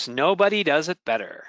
Yes, nobody does it better.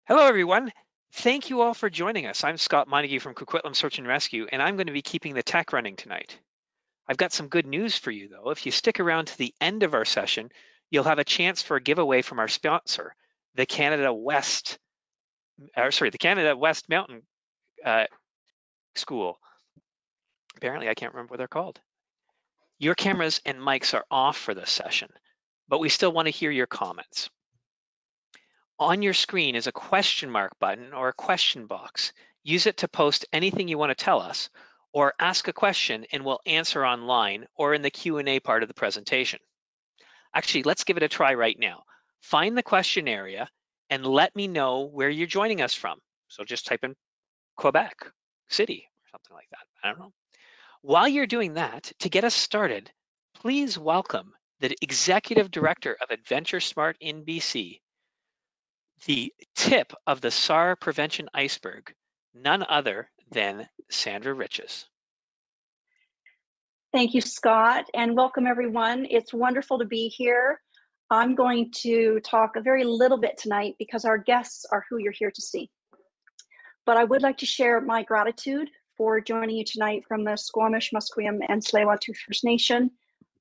Hello, everyone. Thank you all for joining us. I'm Scott Montague from Coquitlam Search and Rescue, and I'm going to be keeping the tech running tonight. I've got some good news for you, though. If you stick around to the end of our session, you'll have a chance for a giveaway from our sponsor, the Canada West Mountain School. Apparently, I can't remember what they're called. Your cameras and mics are off for this session, but we still want to hear your comments. On your screen is a question mark button or a question box. Use it to post anything you want to tell us, or ask a question and we'll answer online or in the Q&A part of the presentation. Actually, let's give it a try right now. Find the question area and let me know where you're joining us from. So just type in Quebec City or something like that. I don't know. While you're doing that, to get us started, please welcome the Executive Director of AdventureSmart in BC, the tip of the SAR prevention iceberg, none other than Sandra Riches. Thank you, Scott, and welcome everyone. It's wonderful to be here. I'm going to talk a very little bit tonight because our guests are who you're here to see. But I would like to share my gratitude for joining you tonight from the Squamish, Musqueam, and Tsleil-Waututh First Nation.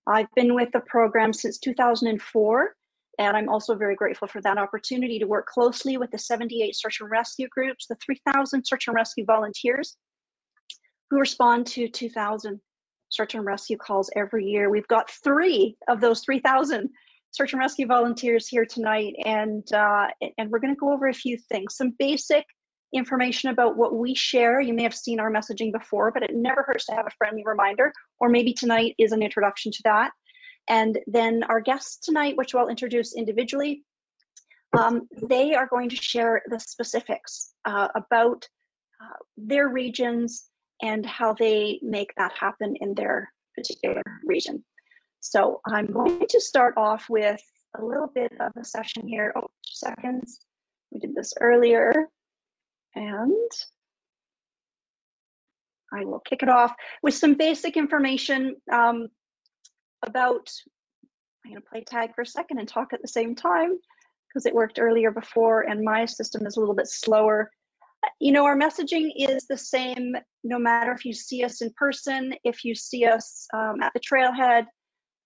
I've been with the program since 2004, and I'm also very grateful for that opportunity to work closely with the 78 search and rescue groups, the 3,000 search and rescue volunteers who respond to 2,000 search and rescue calls every year. We've got 3 of those 3,000 search and rescue volunteers here tonight, and we're going to go over a few things, some basic information about what we share. You may have seen our messaging before, but it never hurts to have a friendly reminder, or maybe tonight is an introduction to that. And then our guests tonight, which I'll introduce individually, they are going to share the specifics about their regions and how they make that happen in their particular region. So I'm going to start off with a little bit of a session here. Oh, 2 seconds. We did this earlier. And I will kick it off with some basic information about, I'm going to play tag for a second and talk at the same time because it worked earlier before and my system is a little bit slower. You know, our messaging is the same no matter if you see us in person, if you see us at the trailhead,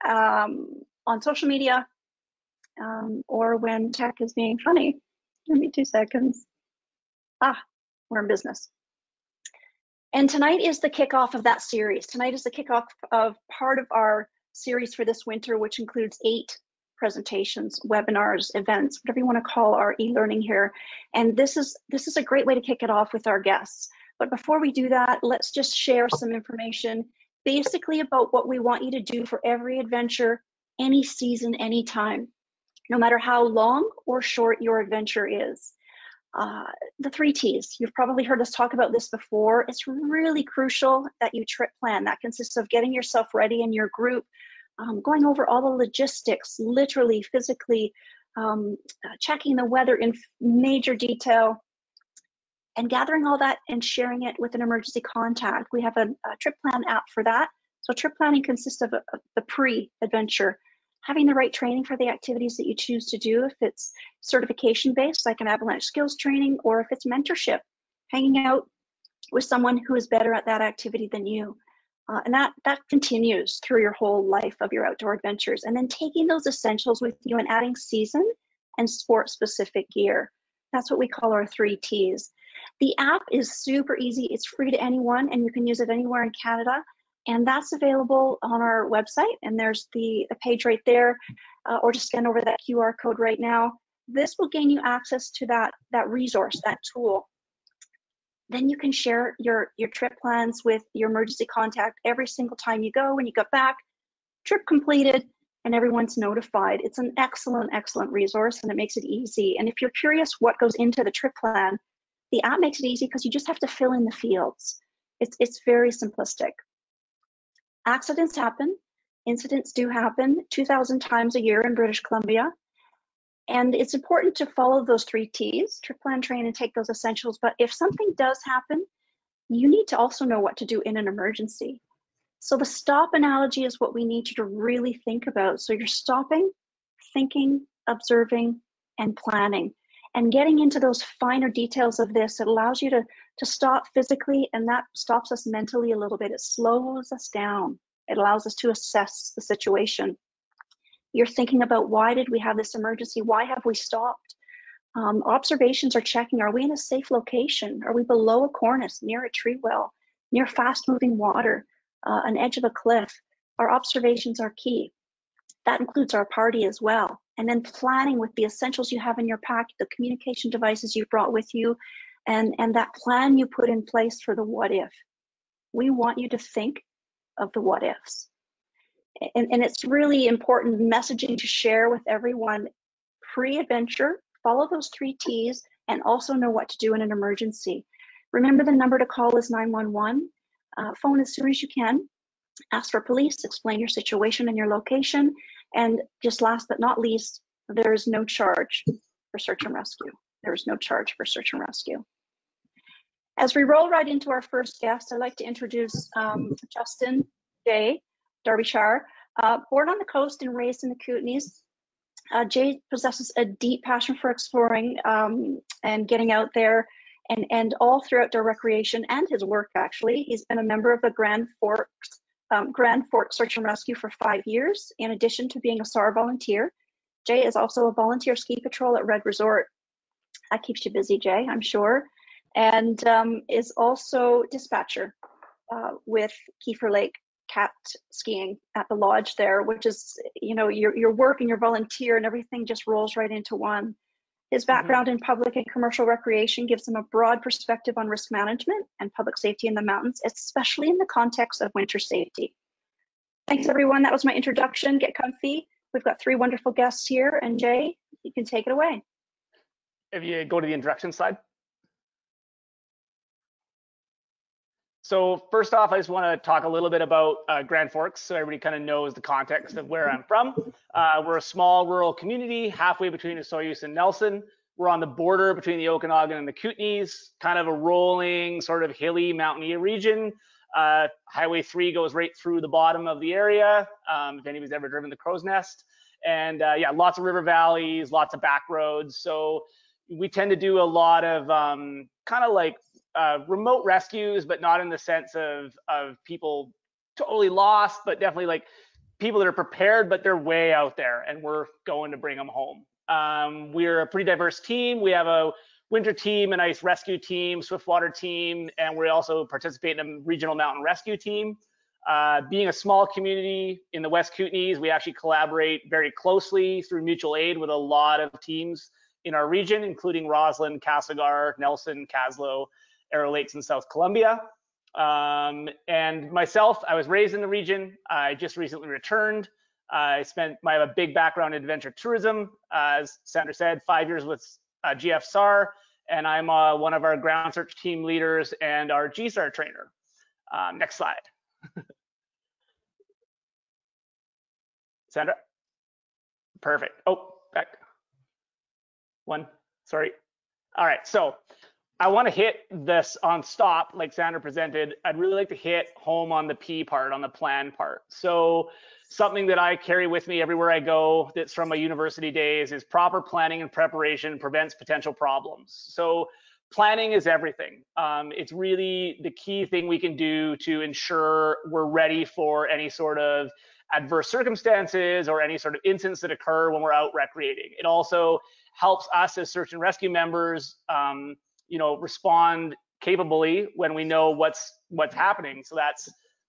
on social media, or when tech is being funny. Give me 2 seconds. We're in business. And tonight is the kickoff of that series. Tonight is the kickoff of part of our series for this winter, which includes 8 presentations, webinars, events, whatever you want to call our e-learning here. And this is a great way to kick it off with our guests. But before we do that, let's just share some information basically about what we want you to do for every adventure, any season, anytime, no matter how long or short your adventure is. The 3 T's. You've probably heard us talk about this before. It's really crucial that you trip plan. That consists of getting yourself ready in your group, going over all the logistics, literally, physically, checking the weather in major detail, and gathering all that and sharing it with an emergency contact. We have a trip plan app for that. So trip planning consists of the pre-adventure, having the right training for the activities that you choose to do, if it's certification based, like an avalanche skills training, or if it's mentorship, hanging out with someone who is better at that activity than you. And that continues through your whole life of your outdoor adventures. And then taking those essentials with you and adding season and sport-specific gear. That's what we call our 3 Ts. The app is super easy. It's free to anyone, and you can use it anywhere in Canada. And that's available on our website. And there's the page right there, or just scan over that QR code right now. This will gain you access to that resource, that tool. Then you can share your trip plans with your emergency contact every single time you go. When you get back, trip completed, and everyone's notified. It's an excellent, excellent resource, and it makes it easy. And if you're curious what goes into the trip plan, the app makes it easy because you just have to fill in the fields. It's very simplistic. Accidents happen. Incidents do happen 2,000 times a year in British Columbia. And it's important to follow those 3 Ts, trip plan, train, and take those essentials. But if something does happen, you need to also know what to do in an emergency. So the stop analogy is what we need you to really think about. So you're stopping, thinking, observing, and planning. And getting into those finer details of this, it allows you to stop physically, and that stops us mentally a little bit. It slows us down. It allows us to assess the situation. You're thinking about, why did we have this emergency? Why have we stopped? Observations are checking, are we in a safe location? Are we below a cornice, near a tree well, near fast moving water, an edge of a cliff? Our observations are key. That includes our party as well. And then planning with the essentials you have in your pack, the communication devices you've brought with you, and that plan you put in place for the what if. We want you to think of the what ifs. And it's really important messaging to share with everyone pre-adventure. Follow those 3 Ts and also know what to do in an emergency. Remember, the number to call is 911. Phone as soon as you can. Ask for police, explain your situation and your location. And just last but not least, there is no charge for search and rescue. There is no charge for search and rescue. As we roll right into our first guest, I'd like to introduce Justin J. Darbyshire. Born on the coast and raised in the Kootenays, Jay possesses a deep passion for exploring and getting out there, and all through outdoor recreation and his work. Actually, he's been a member of the Grand Forks Search and Rescue for 5 years. In addition to being a SAR volunteer, Jay is also a volunteer ski patrol at Red Resort. That keeps you busy, Jay, I'm sure. And is also dispatcher with Kiefer Lake cat skiing at the lodge there, which is, you know, your work and your volunteer and everything just rolls right into one. His background in public and commercial recreation gives him a broad perspective on risk management and public safety in the mountains, especially in the context of winter safety. Thanks, everyone. That was my introduction. Get comfy. We've got 3 wonderful guests here, and Jay, you can take it away. If you go to the introduction slide. So first off, I just want to talk a little bit about Grand Forks, so everybody kind of knows the context of where I'm from. We're a small rural community halfway between Osoyoos and Nelson. We're on the border between the Okanagan and the Kootenays, kind of a rolling, sort of hilly, mountainy region. Highway 3 goes right through the bottom of the area, if anybody's ever driven the Crow's Nest. And yeah, lots of river valleys, lots of back roads. So we tend to do a lot of kind of like remote rescues, but not in the sense of people totally lost, but definitely like people that are prepared, but they're way out there and we're going to bring them home. We're a pretty diverse team. We have a winter team, an ice rescue team, swiftwater team, and we also participate in a regional mountain rescue team. Being a small community in the West Kootenays, we actually collaborate very closely through mutual aid with a lot of teams in our region, including Roslyn, Castlegar, Nelson, Caslow, Arrow Lakes in South Columbia. And myself, I was raised in the region. I just recently returned. I have a big background in adventure tourism. As Sandra said, 5 years with GF SAR, and I'm one of our ground search team leaders and our GSAR trainer. Next slide. Sandra? Perfect. Oh, back. One, sorry. All right, so I want to hit this on stop, like Sandra presented. I'd really like to hit home on the P part, on the plan part. So something that I carry with me everywhere I go that's from my university days is proper planning and preparation prevents potential problems. So planning is everything. It's really the key thing we can do to ensure we're ready for any sort of adverse circumstances or any sort of incidents that occur when we're out recreating. It also helps us as search and rescue members, respond capably when we know what's happening. So that's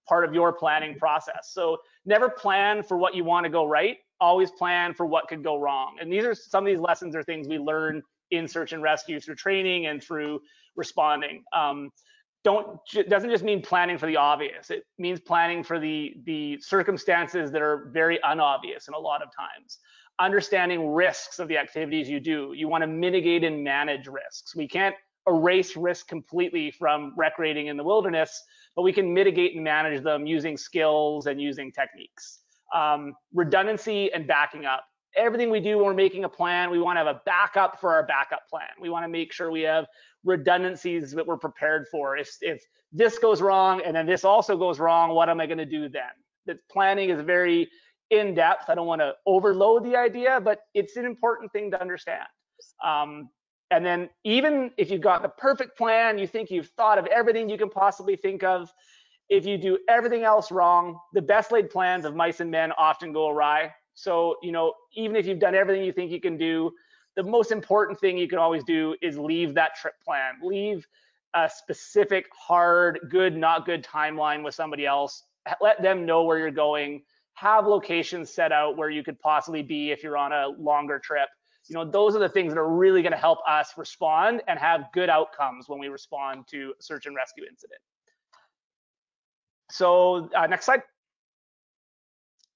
part of your planning process. So never plan for what you want to go right. Always plan for what could go wrong. And these are some of these lessons are things we learn in search and rescue through training and through responding. Doesn't just mean planning for the obvious. It means planning for the circumstances that are very unobvious and a lot of times. Understanding risks of the activities you do. You want to mitigate and manage risks. We can't erase risk completely from recreating in the wilderness, but we can mitigate and manage them using skills and using techniques. Redundancy and backing up. Everything we do when we're making a plan, we want to have a backup for our backup plan. We want to make sure we have redundancies that we're prepared for. If this goes wrong and then this also goes wrong, what am I going to do then? The planning is very in-depth. I don't want to overload the idea, but it's an important thing to understand. And then even if you've got the perfect plan, you think you've thought of everything you can possibly think of, if you do everything else wrong, the best laid plans of mice and men often go awry. So, even if you've done everything you think you can do, the most important thing you can always do is leave that trip plan. Leave a specific, hard, good, not good timeline with somebody else. Let them know where you're going. Have locations set out where you could possibly be if you're on a longer trip. Those are the things that are really going to help us respond and have good outcomes when we respond to a search and rescue incident. So next slide.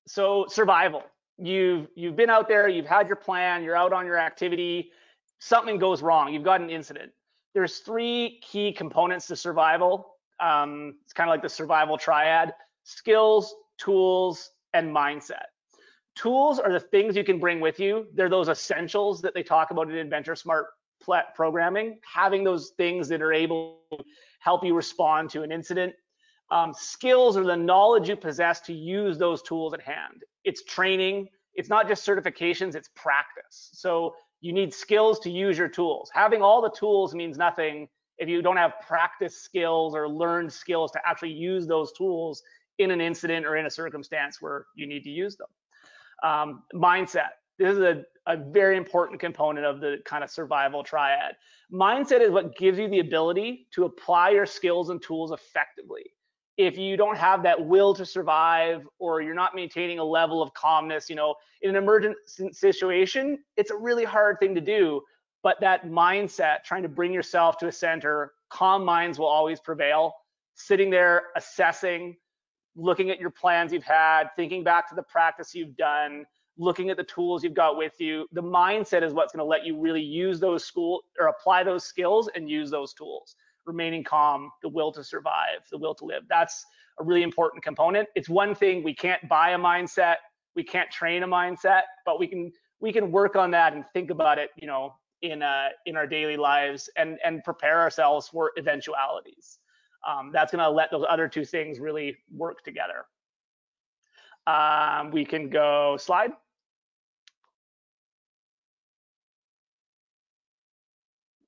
So survival. You've been out there, you've had your plan, you're out on your activity, something goes wrong, you've got an incident. There's 3 key components to survival. It's kind of like the survival triad: skills, tools, and mindset. Tools are the things you can bring with you. They're those essentials that they talk about in AdventureSmart programming, having those things that are able to help you respond to an incident. Skills are the knowledge you possess to use those tools at hand. It's training. It's not just certifications, it's practice. So you need skills to use your tools. Having all the tools means nothing if you don't have practice skills or learned skills to actually use those tools in an incident or in a circumstance where you need to use them. Mindset. This is a very important component of the kind of survival triad. Mindset is what gives you the ability to apply your skills and tools effectively. If you don't have that will to survive, or you're not maintaining a level of calmness, in an emergent situation, it's a really hard thing to do. But that mindset, trying to bring yourself to a center, calm minds will always prevail. Sitting there, assessing, looking at your plans you've had, thinking back to the practice you've done, looking at the tools you've got with you. The mindset is what's going to let you really use those apply those skills and use those tools. Remaining calm, the will to survive, the will to live. That's a really important component. It's one thing, we can't buy a mindset, we can't train a mindset, but we can work on that and think about it, in our daily lives and prepare ourselves for eventualities. That's going to let those other 2 things really work together. We can go slide.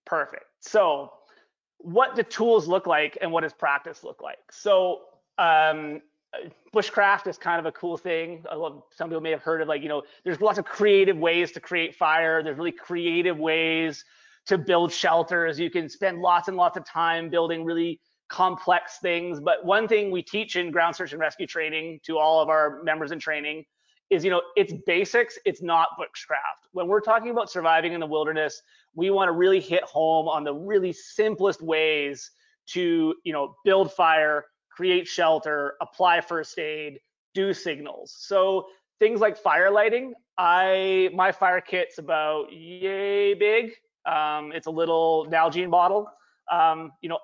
Perfect. So what do tools look like and what does practice look like? So bushcraft is kind of a cool thing. Some people may have heard of, there's lots of creative ways to create fire. There's really creative ways to build shelters. You can spend lots and lots of time building really complex things. But one thing we teach in ground search and rescue training to all of our members in training is, it's basics, it's not bushcraft. When we're talking about surviving in the wilderness, we want to really hit home on the really simplest ways to, build fire, create shelter, apply first aid, do signals. So things like fire lighting, my fire kit's about yay big. It's a little Nalgene bottle.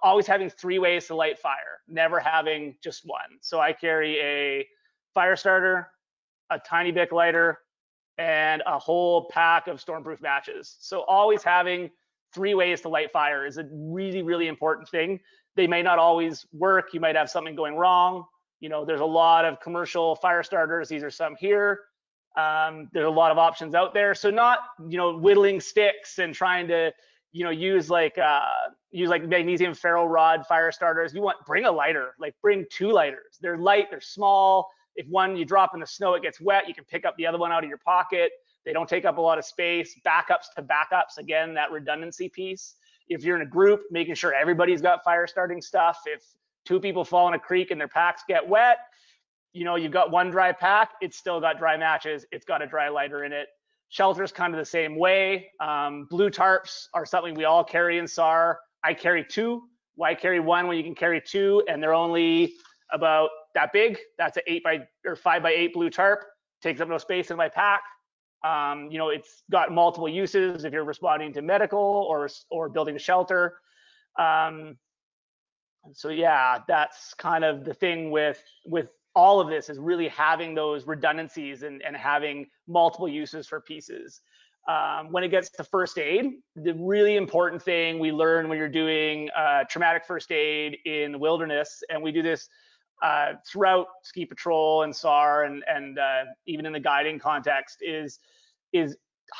Always having 3 ways to light fire, never having just one. So I carry a fire starter, a tiny Bic lighter, and a whole pack of stormproof matches. So always having 3 ways to light fire is a really, really important thing. They may not always work. You might have something going wrong. There's a lot of commercial fire starters. These are some here. There's a lot of options out there. So not, whittling sticks and trying to, use like, use like magnesium ferro rod fire starters. Bring a lighter, like bring 2 lighters. They're light, they're small. If one you drop in the snow, it gets wet, you can pick up the other one out of your pocket. They don't take up a lot of space. Backups to backups, again, that redundancy piece. If you're in a group, making sure everybody's got fire starting stuff. If 2 people fall in a creek and their packs get wet, you know, you've got 1 dry pack, it's still got dry matches, it's got a dry lighter in it. Shelter's kind of the same way. Blue tarps are something we all carry in SAR. I carry 2. Why carry 1 when you can carry 2 and they're only about that big? That's a 5 by 8 blue tarp. Takes up no space in my pack. You know, it's got multiple uses if you're responding to medical or building a shelter. So yeah, that's kind of the thing with all of this, is really having those redundancies and having multiple uses for pieces. When it gets to first aid, the really important thing we learn when you're doing traumatic first aid in the wilderness, and we do this throughout ski patrol and SAR and even in the guiding context, is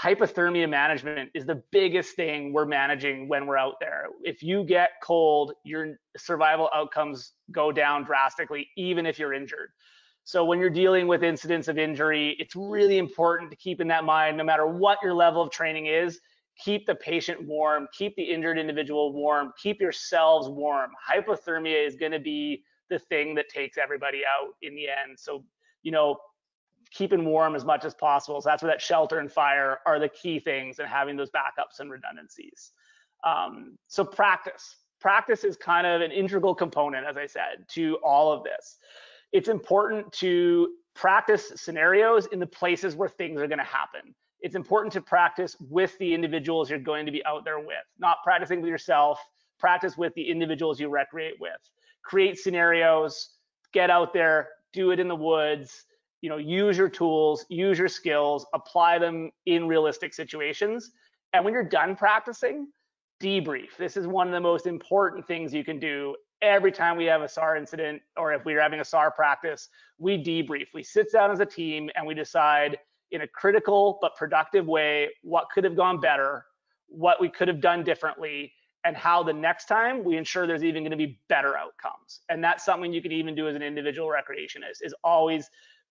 hypothermia management is the biggest thing we're managing when we're out there. If you get cold, your survival outcomes go down drastically, even if you're injured. So when you're dealing with incidents of injury, it's really important to keep in that mind, no matter what your level of training is, keep the patient warm, keep the injured individual warm, keep yourselves warm. Hypothermia is going to be the thing that takes everybody out in the end. So, you know, keeping warm as much as possible. So that's where that shelter and fire are the key things, and having those backups and redundancies. So practice is kind of an integral component, as I said, to all of this. It's important to practice scenarios in the places where things are going to happen. It's important to practice with the individuals you're going to be out there with, not practicing with yourself. Practice with the individuals you recreate with. Create scenarios, get out there, do it in the woods. You know, use your tools, use your skills, apply them in realistic situations. And when you're done practicing, debrief. This is one of the most important things you can do. Every time we have a SAR incident, or if we're having a SAR practice, we debrief. We sit down as a team and we decide in a critical but productive way what could have gone better, what we could have done differently, and how the next time we ensure there's even going to be better outcomes. And that's something you can even do as an individual recreationist, is always,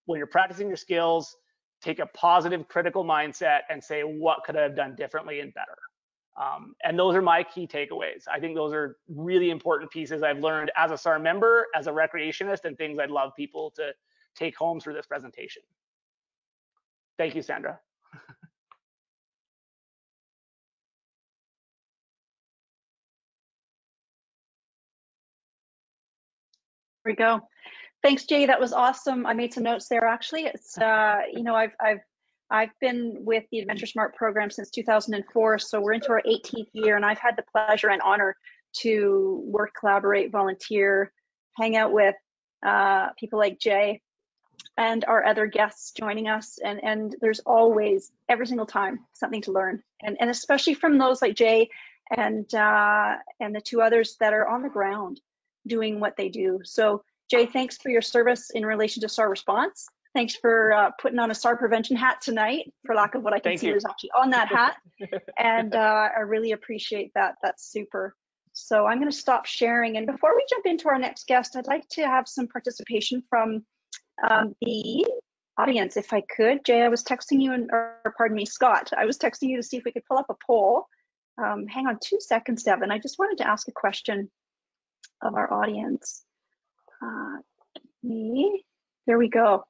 when you're practicing your skills, take a positive critical mindset and say, what could I have done differently and better? And those are my key takeaways. I think those are really important pieces I've learned as a SAR member, as a recreationist, and things I'd love people to take home through this presentation. Thank you, Sandra. There we go. Thanks, Jay. That was awesome. I made some notes there. Actually, it's you know, I've been with the AdventureSmart program since 2004, so we're into our 18th year, and I've had the pleasure and honor to work, collaborate, volunteer, hang out with people like Jay and our other guests joining us, and there's always, every single time, something to learn, and especially from those like Jay and the 2 others that are on the ground doing what they do. So Jay, thanks for your service in relation to SAR response. Thanks for putting on a SAR prevention hat tonight, for lack of what I can see is actually on that hat. And I really appreciate that. That's super. So I'm going to stop sharing. And before we jump into our next guest, I'd like to have some participation from the audience, if I could. Jay, I was texting you, or pardon me, Scott, I was texting you to see if we could pull up a poll. Hang on 2 seconds, Devon. I just wanted to ask a question of our audience. There we go.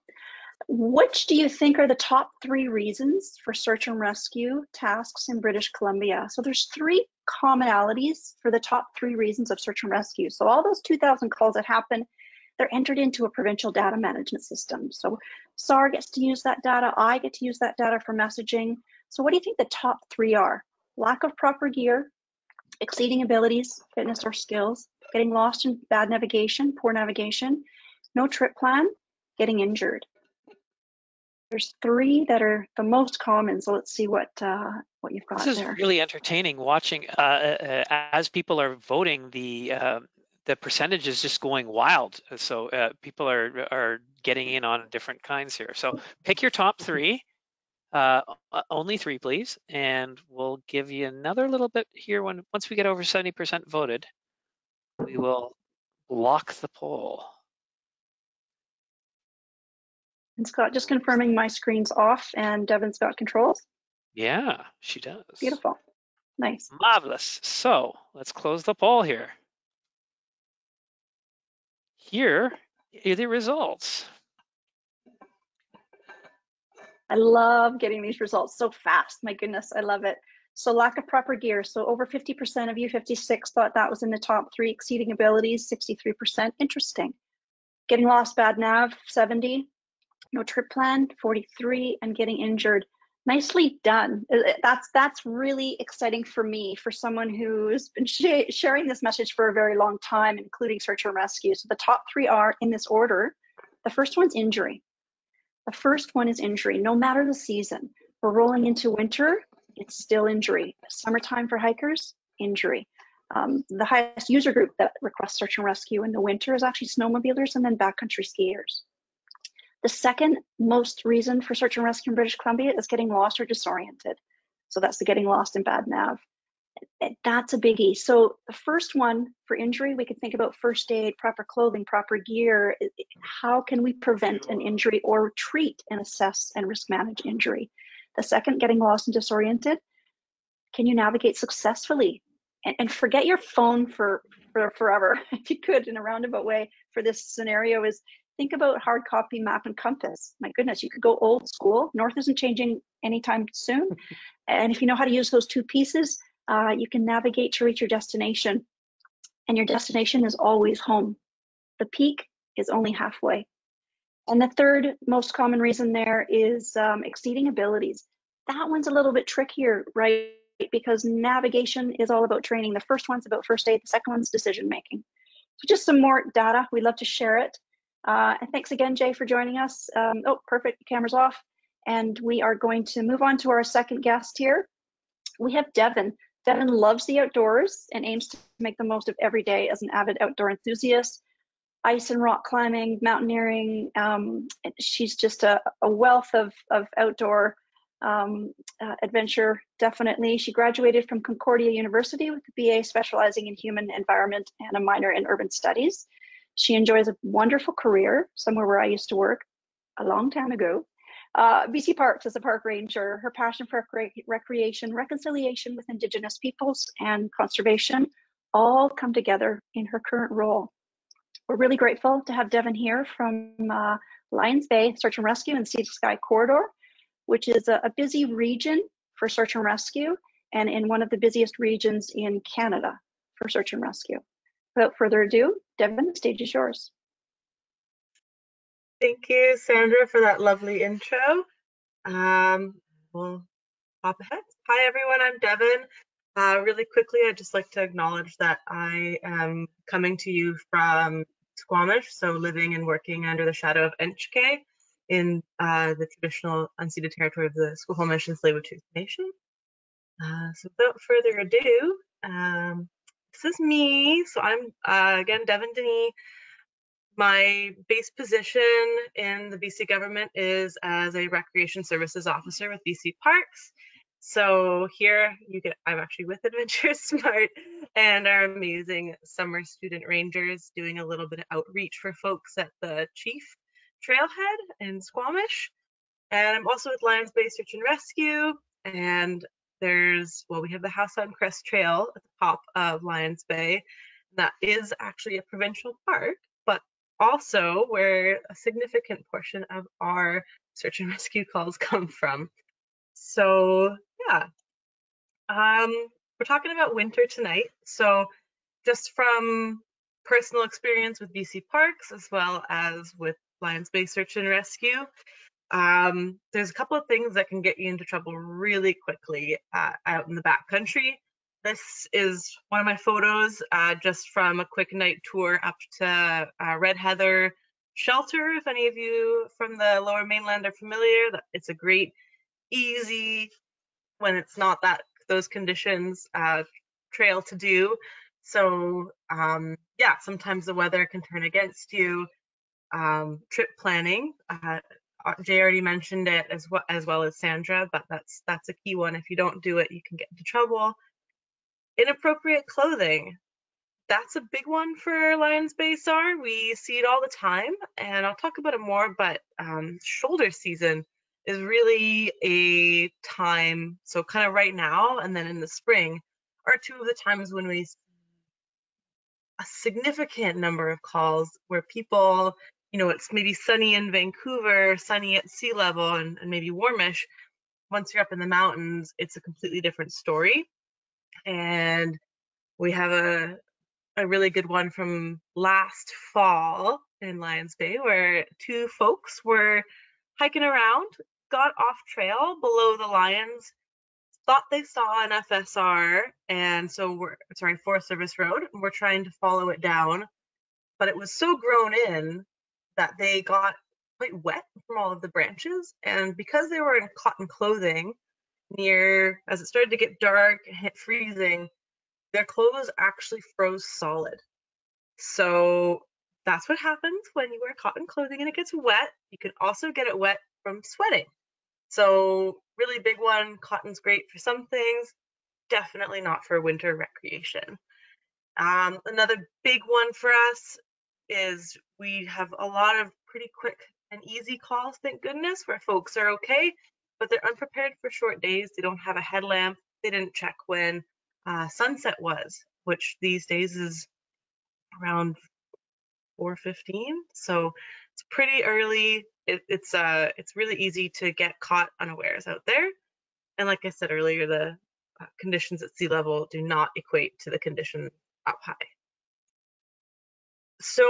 Which do you think are the top 3 reasons for search and rescue tasks in British Columbia? So there's 3 commonalities for the top 3 reasons of search and rescue. So all those 2,000 calls that happen, they're entered into a provincial data management system. So SAR gets to use that data, I get to use that data for messaging. So what do you think the top 3 are? Lack of proper gear, exceeding abilities, fitness or skills, getting lost in bad navigation, poor navigation, no trip plan, getting injured. There's 3 that are the most common. So let's see what you've got there. This is really entertaining watching as people are voting. The percentage is just going wild. So people are getting in on different kinds here. So pick your top 3. Only 3, please. And we'll give you another little bit here once we get over 70% voted. We will lock the poll. And Scott, just confirming my screen's off and Devon's got controls. Yeah, she does. Beautiful. Nice. Marvelous. So let's close the poll here. Here are the results. I love getting these results so fast. My goodness, I love it. So lack of proper gear. So over 50% of you, 56, thought that was in the top 3. Exceeding abilities, 63%. Interesting. Getting lost, bad nav, 70. No trip plan, 43. And getting injured. Nicely done. That's really exciting for me, for someone who's been sharing this message for a very long time, including search and rescue. So the top 3 are in this order. The first one's injury. The first one is injury, no matter the season. We're rolling into winter, it's still injury. Summertime for hikers, injury. The highest user group that requests search and rescue in the winter is actually snowmobilers and then backcountry skiers. The second most reason for search and rescue in British Columbia is getting lost or disoriented. So that's the getting lost in bad nav. That's a biggie. So the first one for injury, we could think about first aid, proper clothing, proper gear. How can we prevent an injury or treat and assess and risk manage injury? The second, getting lost and disoriented. Can you navigate successfully? And forget your phone for forever, if you could, in a roundabout way for this scenario, is think about hard copy map and compass. My goodness, you could go old school. North isn't changing anytime soon. And if you know how to use those 2 pieces, you can navigate to reach your destination, and your destination is always home. The peak is only halfway. And the third most common reason there is exceeding abilities. That one's a little bit trickier, right? Because navigation is all about training. The first one's about first aid. The second one's decision making. So just some more data. We'd love to share it. And thanks again, Jay, for joining us. Oh, perfect. The camera's off. And we are going to move on to our second guest here. We have Devon. Devon loves the outdoors and aims to make the most of every day as an avid outdoor enthusiast. Ice and rock climbing, mountaineering. She's just a wealth of outdoor adventure, definitely. She graduated from Concordia University with a BA specializing in human environment and a minor in urban studies. She enjoys a wonderful career, somewhere where I used to work a long time ago. BC Parks as a park ranger. Her passion for recreation, reconciliation with Indigenous peoples, and conservation all come together in her current role. We're really grateful to have Devon here from Lions Bay Search and Rescue and Sea to Sky Corridor, which is a busy region for search and rescue, and in one of the busiest regions in Canada for search and rescue. Without further ado, Devon, the stage is yours. Thank you, Sandra, for that lovely intro. We'll hop ahead. Hi, everyone. I'm Devon. Really quickly, I'd just like to acknowledge that I am coming to you from Squamish, so living and working under the shadow of Enchke in the traditional unceded territory of the Squamish and Tsleil-Waututh Nation. So without further ado, this is me. So I'm, again, Devon Denis. My base position in the BC government is as a recreation services officer with BC Parks. So here I'm actually with AdventureSmart and our amazing summer student rangers doing a little bit of outreach for folks at the Chief Trailhead in Squamish. And I'm also with Lions Bay Search and Rescue. And we have the House on Crest Trail at the top of Lions Bay. That is actually a provincial park, but also where a significant portion of our search and rescue calls come from. So yeah, we're talking about winter tonight. So just from personal experience with BC Parks as well as with Lions Bay Search and Rescue, there's a couple of things that can get you into trouble really quickly out in the backcountry. This is one of my photos just from a quick night tour up to Red Heather Shelter. If any of you from the Lower Mainland are familiar, it's a great, easy, when it's not those conditions, trail to do. So yeah, sometimes the weather can turn against you. Trip planning, Jay already mentioned it as well as Sandra, but that's a key one. If you don't do it, you can get into trouble. Inappropriate clothing. That's a big one for Lions Bay SAR. We see it all the time, and I'll talk about it more, but shoulder season is really a time, so kind of right now and then in the spring are two of the times when we see a significant number of calls where people, it's maybe sunny in Vancouver, sunny at sea level, and maybe warmish. Once you're up in the mountains, it's a completely different story. And we have a really good one from last fall in Lions Bay where two folks were hiking around, got off trail below the Lions, thought they saw an FSR, and so Forest Service Road, and we're trying to follow it down, but it was so grown in that they got quite wet from all of the branches, and because they were in cotton clothing, as it started to get dark and hit freezing, their clothes actually froze solid. So that's what happens when you wear cotton clothing and it gets wet. You can also get it wet from sweating. So really big one, cotton's great for some things, definitely not for winter recreation. Another big one for us is we have a lot of pretty quick and easy calls, thank goodness, where folks are okay, but they're unprepared for short days. They don't have a headlamp. They didn't check when sunset was, which these days is around 4:15. So it's pretty early. It's really easy to get caught unawares out there. And like I said earlier, the conditions at sea level do not equate to the conditions up high. So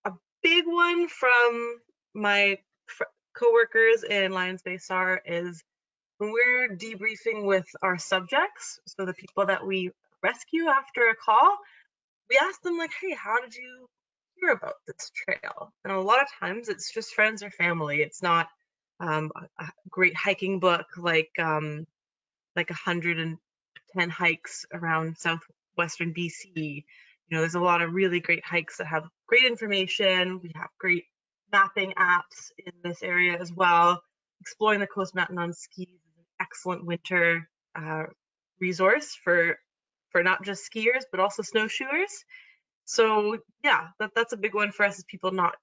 a big one from my coworkers in Lions Bay SAR is when we're debriefing with our subjects, so the people that we rescue after a call, we ask them like, hey, how did you hear about this trail? And a lot of times it's just friends or family. It's not a great hiking book like 110 hikes around southwestern BC. There's a lot of really great hikes that have great information. We have great mapping apps in this area as well. Exploring the Coast Mountain on skis is an excellent winter resource for not just skiers, but also snowshoers. So yeah, that's a big one for us, is people not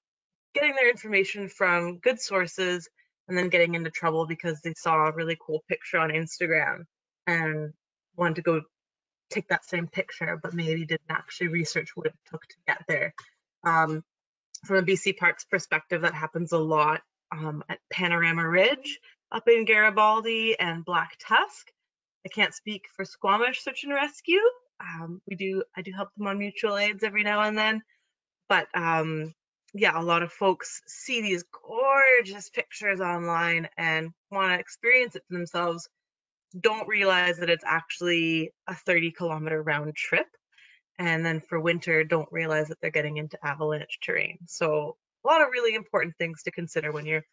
getting their information from good sources and then getting into trouble because they saw a really cool picture on Instagram and wanted to go take that same picture, but maybe didn't actually research what it took to get there. From a BC Parks perspective, that happens a lot at Panorama Ridge up in Garibaldi and Black Tusk. I can't speak for Squamish Search and Rescue. I do help them on mutual aids every now and then, but yeah, a lot of folks see these gorgeous pictures online and want to experience it for themselves, don't realize that it's actually a 30-kilometer round trip, and then for winter don't realize that they're getting into avalanche terrain. So a lot of really important things to consider when you're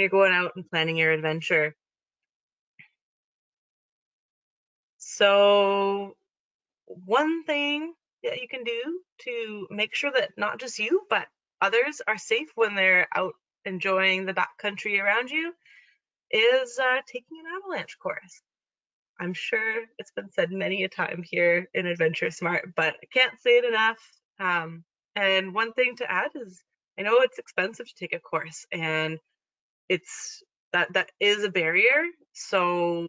going out and planning your adventure. So one thing that you can do to make sure that not just you, but others are safe when they're out enjoying the backcountry around you is taking an avalanche course. I'm sure it's been said many a time here in AdventureSmart, but I can't say it enough. And one thing to add is I know it's expensive to take a course, and that is a barrier. So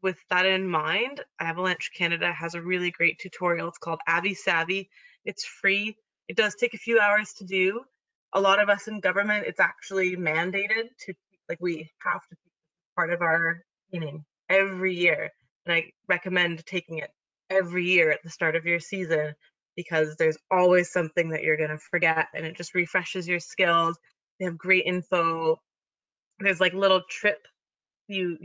with that in mind, Avalanche Canada has a really great tutorial. It's called Avy Savvy. It's free. It does take a few hours to do. A lot of us in government, it's actually mandated to, we have to take part of our training every year. And I recommend taking it every year at the start of your season, because there's always something that you're going to forget, and it just refreshes your skills. They have great info. There's little trip. You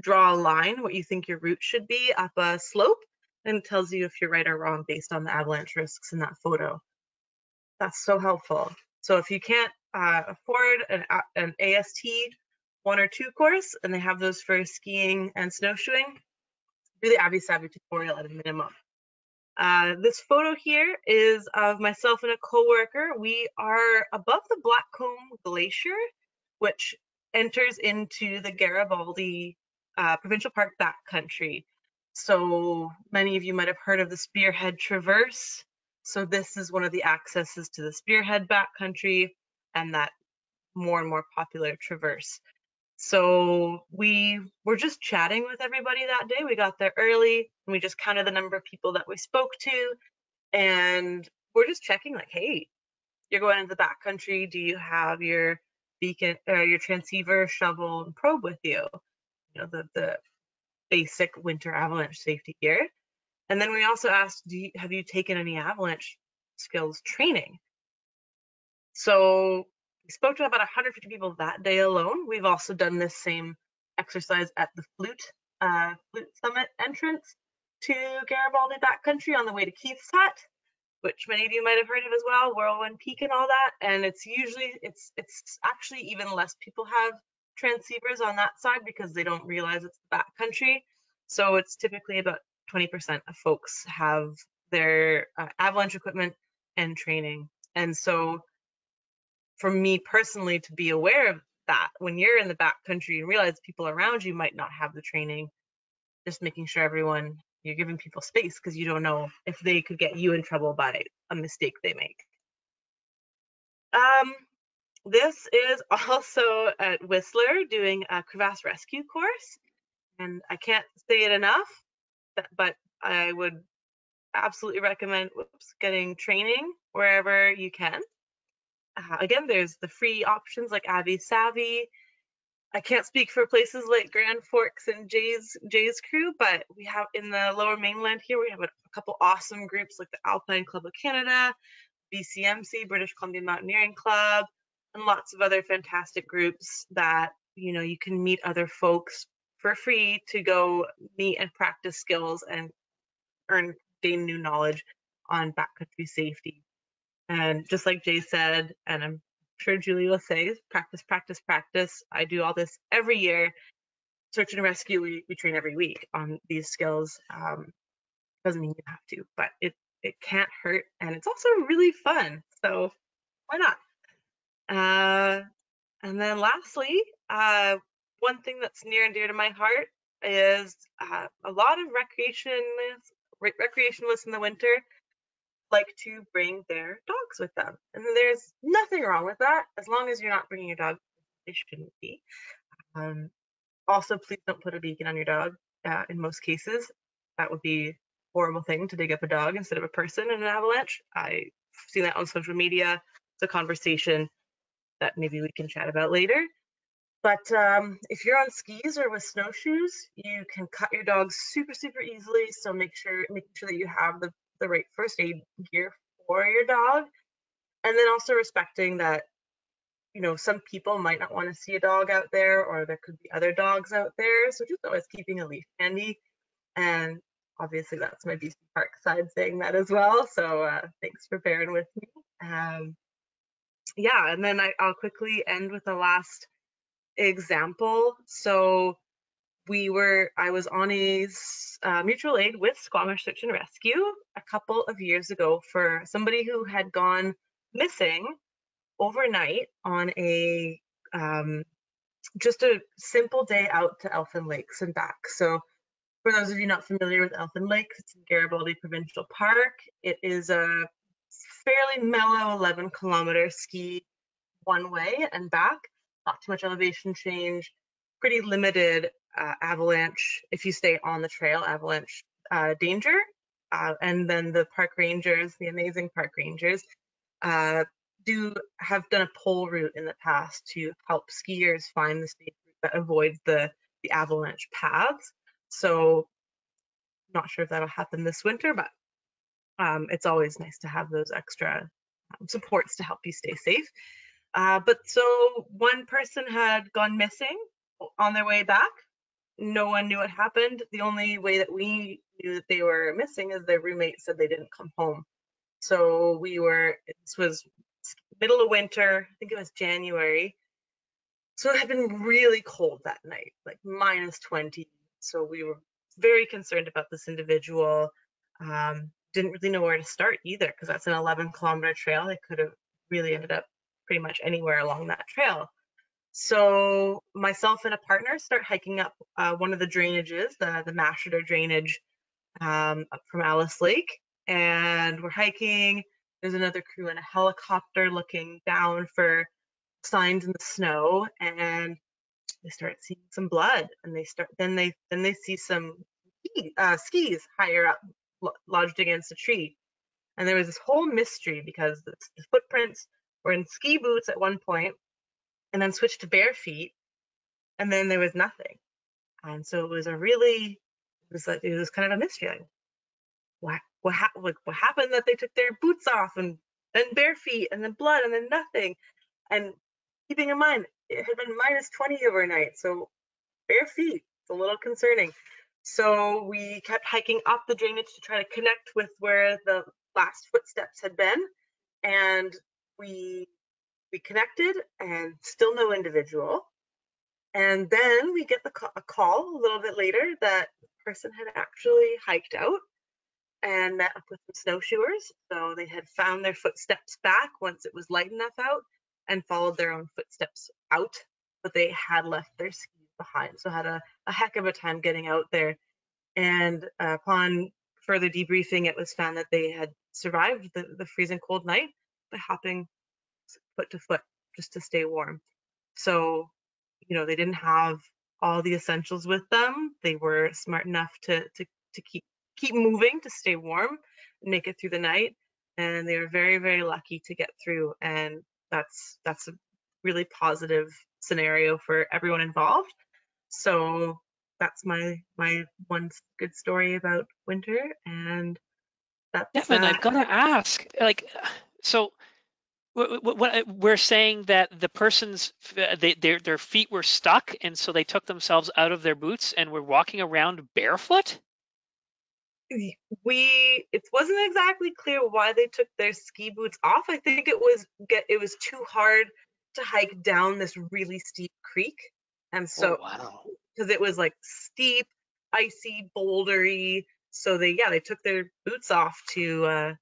draw a line, what you think your route should be up a slope, and it tells you if you're right or wrong based on the avalanche risks in that photo. That's so helpful. So if you can't afford an AST 1 or 2 course, and they have those for skiing and snowshoeing, do the Avy Savvy tutorial at a minimum. This photo here is of myself and a coworker. We are above the Blackcomb Glacier, which enters into the Garibaldi Provincial Park backcountry. So many of you might have heard of the Spearhead Traverse. So this is one of the accesses to the Spearhead backcountry and that more and more popular traverse. So we were just chatting with everybody that day. We got there early and we just counted the number of people that we spoke to, and we're just checking like, hey, you're going into the backcountry. Do you have your beacon or your transceiver, shovel, and probe with you? You know, the basic winter avalanche safety gear. And then we also asked, have you taken any avalanche skills training? So we spoke to about 150 people that day alone. We've also done this same exercise at the Flute Summit entrance to Garibaldi backcountry on the way to Keith's Hut, which many of you might have heard of as well, Whirlwind Peak and all that. And it's usually, it's actually even less people have transceivers on that side because they don't realize it's the backcountry. So it's typically about 20% of folks have their avalanche equipment and training. And so for me personally to be aware of that when you're in the backcountry and realize people around you might not have the training, just making sure you're giving people space because you don't know if they could get you in trouble by a mistake they make. This is also at Whistler doing a crevasse rescue course, and I can't say it enough, but I would absolutely recommend getting training wherever you can. Again, there's the free options like Abby Savvy. I can't speak for places like Grand Forks and Jay's crew, but we have in the Lower Mainland here, we have a couple awesome groups like the Alpine Club of Canada, BCMC, British Columbia Mountaineering Club, and lots of other fantastic groups that, you know, you can meet other folks for free to go meet and practice skills and gain new knowledge on backcountry safety. And just like Jay said, and I'm sure Julie will say, practice, practice, practice. I do all this every year. Search and rescue, we train every week on these skills. Doesn't mean you have to, but it can't hurt, and it's also really fun. So why not? And then lastly, one thing that's near and dear to my heart is a lot of recreationalists in the winter like to bring their dogs with them. And there's nothing wrong with that, as long as you're not bringing your dog. They shouldn't be. Also, please don't put a beacon on your dog in most cases. That would be a horrible thing to dig up a dog instead of a person in an avalanche. I've seen that on social media. It's a conversation that maybe we can chat about later. But if you're on skis or with snowshoes, you can cut your dog super, super easily. So making sure that you have the right first aid gear for your dog. And then also respecting that, you know, some people might not want to see a dog out there, or there could be other dogs out there. So just always keeping a leash handy. And obviously that's my BC Park side saying that as well. So thanks for bearing with me. Yeah, and then I'll quickly end with the last example. So I was on a mutual aid with Squamish Search and Rescue a couple of years ago for somebody who had gone missing overnight on a just a simple day out to Elfin Lakes and back. So for those of you not familiar with Elfin Lakes, it's in Garibaldi Provincial Park. It is a fairly mellow 11-kilometer ski one way and back, not too much elevation change, pretty limited avalanche, if you stay on the trail, avalanche danger. And then the park rangers, the amazing park rangers, have done a pole route in the past to help skiers find the safe route that avoids the avalanche paths. So not sure if that'll happen this winter, but it's always nice to have those extra supports to help you stay safe. But so one person had gone missing on their way back. No one knew what happened. The only way that we knew that they were missing is their roommate said they didn't come home. So this was middle of winter, I think it was January. So it had been really cold that night, like -20. So we were very concerned about this individual. Didn't really know where to start either, because that's an 11-kilometer trail. They could have really ended up pretty much anywhere along that trail. So myself and a partner start hiking up one of the drainages, the Masheter drainage up from Alice Lake. And we're hiking. There's another crew in a helicopter looking down for signs in the snow, and they start seeing some blood, and then they see some skis higher up lodged against a tree. And there was this whole mystery because the footprints were in ski boots at one point and then switched to bare feet, and then there was nothing. And so it was kind of a mystery. Like, what happened that they took their boots off and then bare feet and then blood and then nothing? And keeping in mind, it had been -20 overnight, so bare feet, it's a little concerning. So we kept hiking up the drainage to try to connect with where the last footsteps had been, and we connected, and still no individual. And then we get a call a little bit later that the person had actually hiked out and met up with some snowshoers. So they had found their footsteps back once it was light enough out and followed their own footsteps out, but they had left their skis behind. So had a heck of a time getting out there. And upon further debriefing, it was found that they had survived the freezing cold night by hopping foot to foot just to stay warm. So, you know, they didn't have all the essentials with them. They were smart enough to keep moving to stay warm and make it through the night. And they were very, very lucky to get through. And that's a really positive scenario for everyone involved. So that's my one good story about winter. And that's Devon, I've got to ask, like, so what we're saying that the person's their feet were stuck, and so they took themselves out of their boots and were walking around barefoot? It wasn't exactly clear why they took their ski boots off. I think it was too hard to hike down this really steep creek, and so because it was like steep, icy, bouldery, so they took their boots off to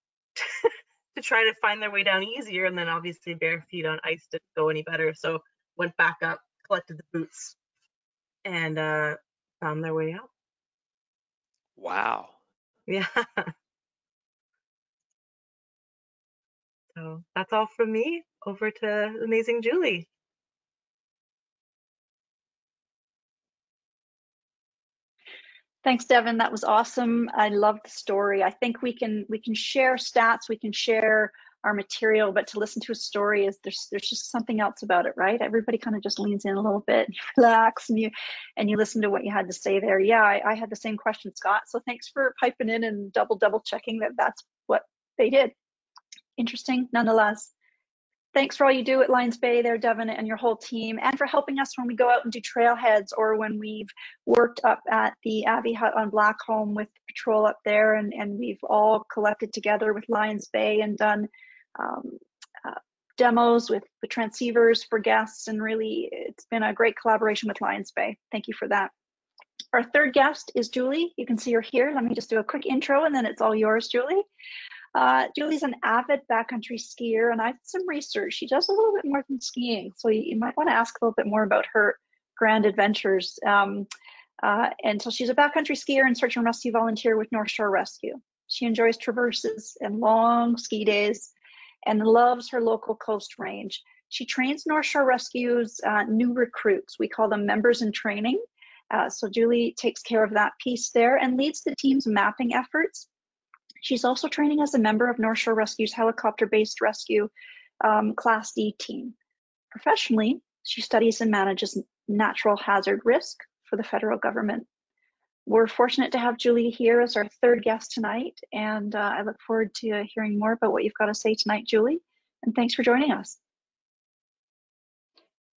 to try to find their way down easier, and then obviously bare feet on ice didn't go any better, so went back up, collected the boots, and found their way out. Wow. Yeah. So that's all from me. Over to amazing Julie. Thanks, Devon. That was awesome. I love the story. I think we can share stats, we can share our material, but to listen to a story is there's just something else about it, right? Everybody kind of just leans in a little bit, and you relax, and you listen to what you had to say there. Yeah, I had the same question, Scott. So thanks for piping in and double checking that that's what they did. Interesting, nonetheless. Thanks for all you do at Lions Bay there, Devon, and your whole team, and for helping us when we go out and do trailheads or when we've worked up at the Abbey Hut on Blackcomb with patrol up there, and we've all collected together with Lions Bay and done demos with the transceivers for guests, and really it's been a great collaboration with Lions Bay. Thank you for that. Our third guest is Julie. You can see her here. Let me just do a quick intro and then it's all yours, Julie. Julie's an avid backcountry skier, and I did some research. She does a little bit more than skiing, so you might want to ask a little bit more about her grand adventures. And so she's a backcountry skier and search and rescue volunteer with North Shore Rescue. She enjoys traverses and long ski days and loves her local coast range. She trains North Shore Rescue's new recruits. We call them members in training. So Julie takes care of that piece there and leads the team's mapping efforts. She's also training as a member of North Shore Rescue's helicopter-based rescue Class D team. Professionally, she studies and manages natural hazard risk for the federal government. We're fortunate to have Julie here as our third guest tonight, and I look forward to hearing more about what you've got to say tonight, Julie, and thanks for joining us.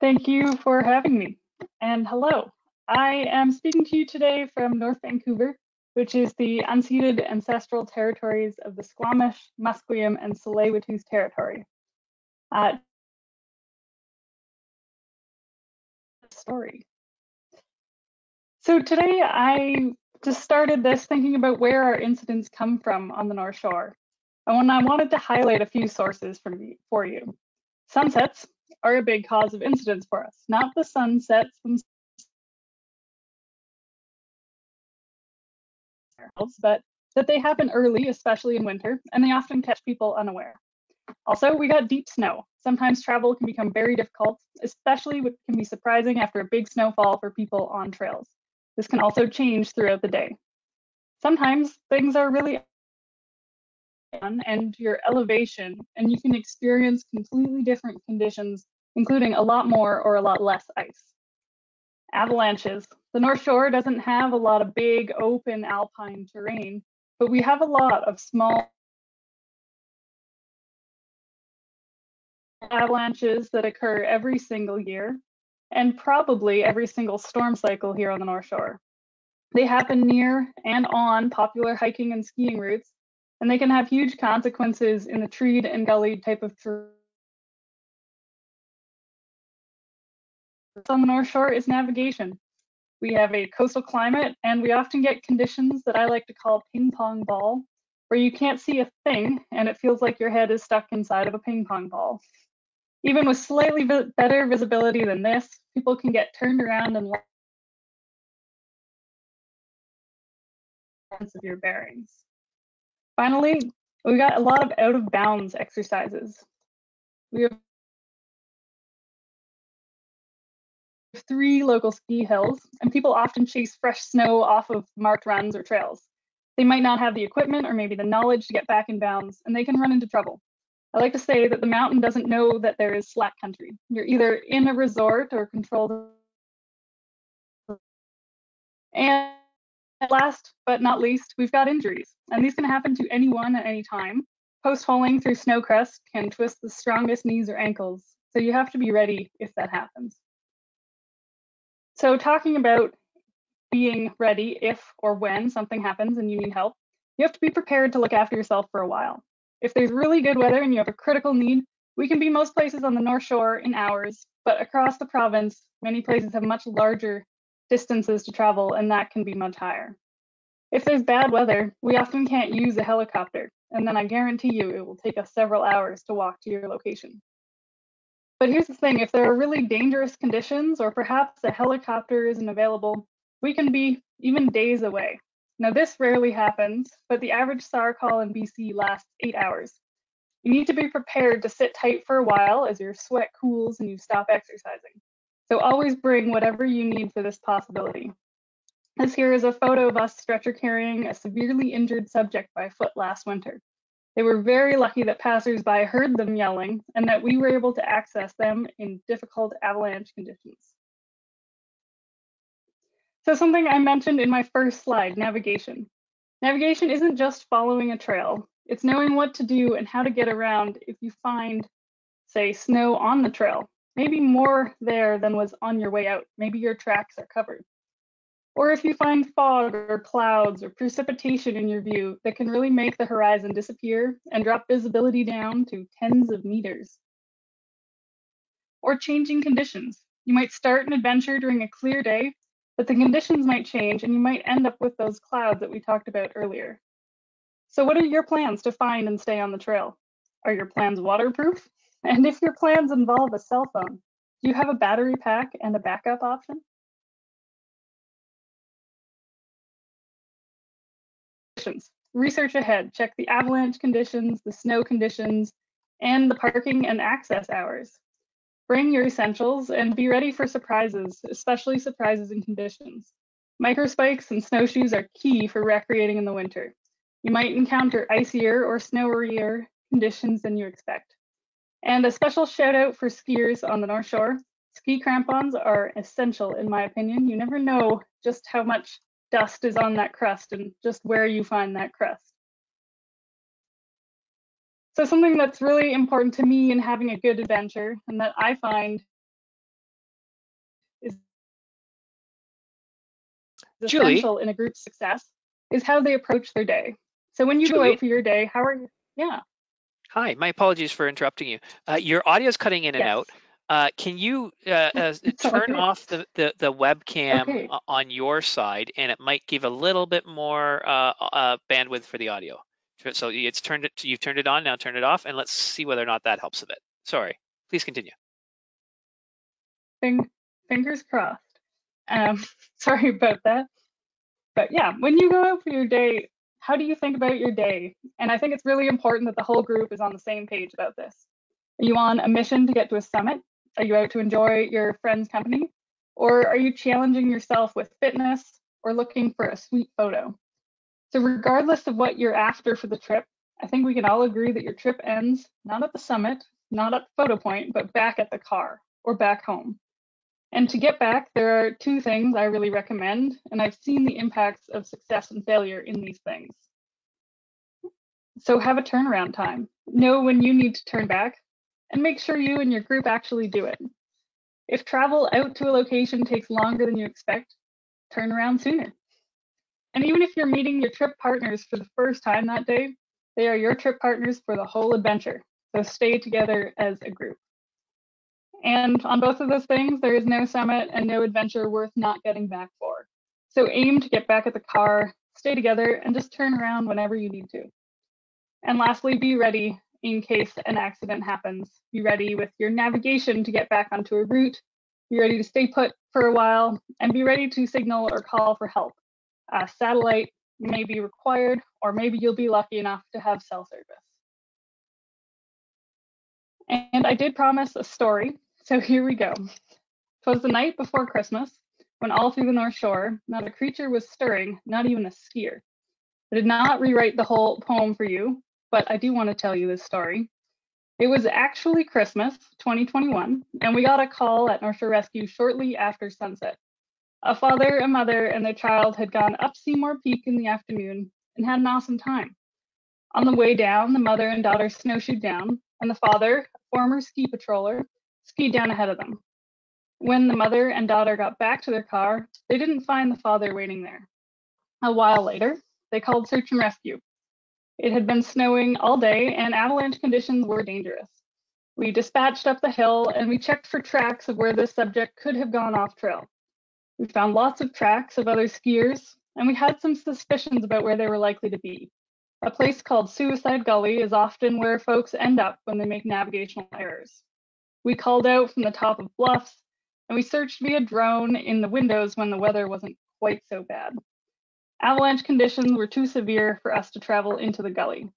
Thank you for having me, and hello. I am speaking to you today from North Vancouver, which is the unceded ancestral territories of the Squamish, Musqueam, and Tsleil-Waututh territory. Story. So today I just started this thinking about where our incidents come from on the North Shore. And I wanted to highlight a few sources for you. Sunsets are a big cause of incidents for us, not the sunsets themselves, but that they happen early, especially in winter, and they often catch people unaware. Also, we got deep snow. Sometimes travel can become very difficult, especially what can be surprising after a big snowfall for people on trails. This can also change throughout the day. Sometimes things are really and your elevation, and you can experience completely different conditions, including a lot more or a lot less ice. Avalanches. The North Shore doesn't have a lot of big open alpine terrain, but we have a lot of small avalanches that occur every single year, and probably every single storm cycle here on the North Shore. They happen near and on popular hiking and skiing routes, and they can have huge consequences in the treed and gullied type of terrain. On the North Shore is navigation. We have a coastal climate, and we often get conditions that I like to call ping pong ball, where you can't see a thing, and it feels like your head is stuck inside of a ping pong ball. Even with slightly better visibility than this, people can get turned around and lost of your bearings. Finally, we got a lot of out of bounds exercises. We have 3 local ski hills, and people often chase fresh snow off of marked runs or trails. They might not have the equipment or maybe the knowledge to get back in bounds, and they can run into trouble. I like to say that the mountain doesn't know that there is slack country. You're either in a resort or controlled. And last but not least, we've got injuries, and these can happen to anyone at any time. Post-holing through snow crust can twist the strongest knees or ankles, so you have to be ready if that happens. So talking about being ready if or when something happens and you need help, you have to be prepared to look after yourself for a while. If there's really good weather and you have a critical need, we can be most places on the North Shore in hours, but across the province, many places have much larger distances to travel, and that can be much higher. If there's bad weather, we often can't use a helicopter, and then I guarantee you it will take us several hours to walk to your location. But here's the thing, if there are really dangerous conditions or perhaps a helicopter isn't available, we can be even days away. Now this rarely happens, but the average SAR call in BC lasts 8 hours. You need to be prepared to sit tight for a while as your sweat cools and you stop exercising. So always bring whatever you need for this possibility. This here is a photo of us stretcher carrying a severely injured subject by foot last winter. They were very lucky that passersby heard them yelling and that we were able to access them in difficult avalanche conditions. So something I mentioned in my first slide, navigation. Navigation isn't just following a trail. It's knowing what to do and how to get around if you find, say, snow on the trail. Maybe more there than was on your way out. Maybe your tracks are covered. Or if you find fog or clouds or precipitation in your view that can really make the horizon disappear and drop visibility down to tens of meters. Or changing conditions. You might start an adventure during a clear day, but the conditions might change and you might end up with those clouds that we talked about earlier. So what are your plans to find and stay on the trail? Are your plans waterproof? And if your plans involve a cell phone, do you have a battery pack and a backup option? Research ahead, check the avalanche conditions, the snow conditions, and the parking and access hours. Bring your essentials and be ready for surprises, especially surprises in conditions. Microspikes and snowshoes are key for recreating in the winter. You might encounter icier or snowier conditions than you expect. And a special shout out for skiers on the North Shore. Ski crampons are essential in my opinion. You never know just how much dust is on that crust and just where you find that crust. So something that's really important to me in having a good adventure and that I find is essential in a group success is how they approach their day. So when you go out for your day, how are you? Yeah. Hi, my apologies for interrupting you. Your audio is cutting in and out. Can you turn off the webcam on your side, and it might give a little bit more bandwidth for the audio. So you've turned it on, now turn it off, and let's see whether or not that helps a bit. Sorry, please continue. Fingers crossed. Sorry about that. But yeah, when you go out for your day, how do you think about your day? And I think it's really important that the whole group is on the same page about this. Are you on a mission to get to a summit? Are you out to enjoy your friends' company? Or are you challenging yourself with fitness or looking for a sweet photo? So regardless of what you're after for the trip, I think we can all agree that your trip ends not at the summit, not at the photo point, but back at the car or back home. And to get back, there are two things I really recommend, and I've seen the impacts of success and failure in these things. So have a turnaround time. Know when you need to turn back, and make sure you and your group actually do it. If travel out to a location takes longer than you expect, turn around sooner. And even if you're meeting your trip partners for the first time that day, they are your trip partners for the whole adventure. So stay together as a group. And on both of those things, there is no summit and no adventure worth not getting back for. So aim to get back at the car, stay together, and just turn around whenever you need to. And lastly, be ready in case an accident happens. Be ready with your navigation to get back onto a route. Be ready to stay put for a while, and be ready to signal or call for help. Satellite may be required, or maybe you'll be lucky enough to have cell service. And I did promise a story, so here we go. 'Twas the night before Christmas, when all through the North Shore, not a creature was stirring, not even a skier. I did not rewrite the whole poem for you, but I do want to tell you this story. It was actually Christmas, 2021, and we got a call at North Shore Rescue shortly after sunset. A father, a mother, and their child had gone up Seymour Peak in the afternoon and had an awesome time. On the way down, the mother and daughter snowshoed down, and the father, a former ski patroller, skied down ahead of them. When the mother and daughter got back to their car, they didn't find the father waiting there. A while later, they called search and rescue. It had been snowing all day and avalanche conditions were dangerous. We dispatched up the hill and we checked for tracks of where this subject could have gone off trail. We found lots of tracks of other skiers, and we had some suspicions about where they were likely to be. A place called Suicide Gully is often where folks end up when they make navigational errors. We called out from the top of bluffs, and we searched via drone in the windows when the weather wasn't quite so bad. Avalanche conditions were too severe for us to travel into the gully.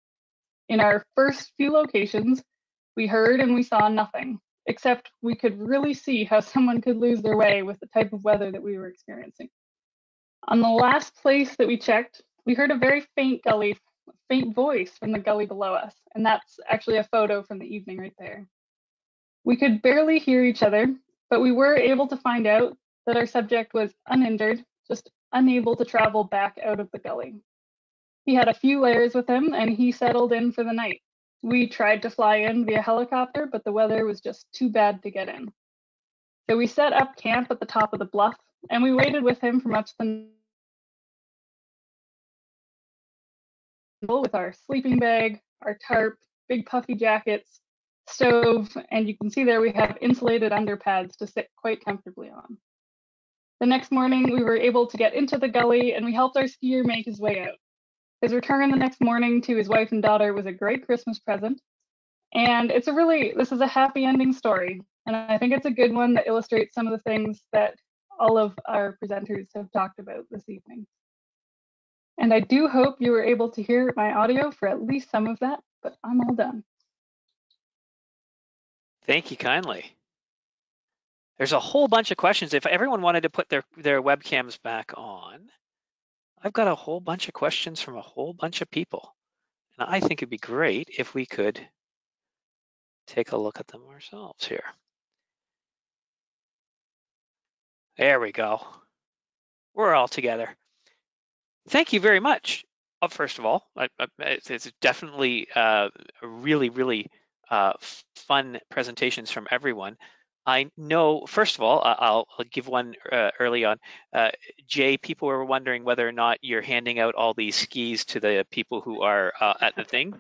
In our first few locations, we heard and we saw nothing, except we could really see how someone could lose their way with the type of weather that we were experiencing. On the last place that we checked, we heard a very faint voice from the gully below us, and that's actually a photo from the evening right there. We could barely hear each other, but we were able to find out that our subject was uninjured, just unable to travel back out of the gully. He had a few layers with him, and he settled in for the night. We tried to fly in via helicopter, but the weather was just too bad to get in. So we set up camp at the top of the bluff, and we waited with him for much the night with our sleeping bag, our tarp, big puffy jackets, stove, and you can see there we have insulated underpads to sit quite comfortably on. The next morning, we were able to get into the gully, and we helped our skier make his way out. His return the next morning to his wife and daughter was a great Christmas present. And this is a happy ending story. And I think it's a good one that illustrates some of the things that all of our presenters have talked about this evening. And I do hope you were able to hear my audio for at least some of that, but I'm all done. Thank you kindly. There's a whole bunch of questions. If everyone wanted to put their webcams back on, I've got a whole bunch of questions from a whole bunch of people. And I think it'd be great if we could take a look at them ourselves here. There we go. We're all together. Thank you very much. First of all, it's definitely really, really fun presentations from everyone. I know, first of all, I'll give one early on. Jay, people were wondering whether or not you're handing out all these skis to the people who are at the thing.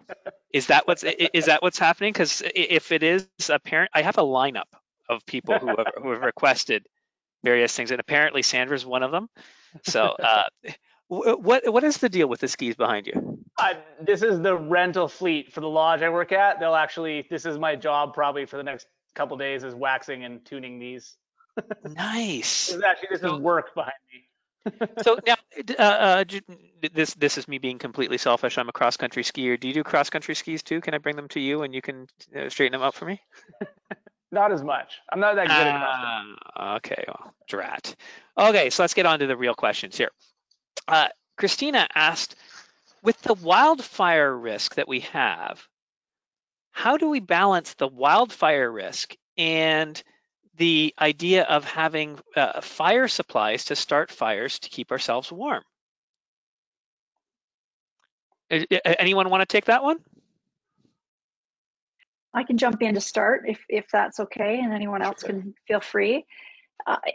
Is that what's happening? Because if it is apparent, I have a lineup of people who have requested various things, and apparently Sandra's one of them. So what is the deal with the skis behind you? This is the rental fleet for the lodge I work at. This is my job probably for the next couple days, is waxing and tuning these. Nice. This is work behind me. So now, this is me being completely selfish. I'm a cross-country skier. Do you do cross-country skis too? Can I bring them to you and you can straighten them up for me? Not as much. I'm not that good at cross-country. Okay, well, drat. Okay, so let's get on to the real questions here. Christina asked, with the wildfire risk that we have, how do we balance the wildfire risk and the idea of having fire supplies to start fires to keep ourselves warm? Anyone want to take that one? I can jump in to start if that's okay, and anyone else can feel free.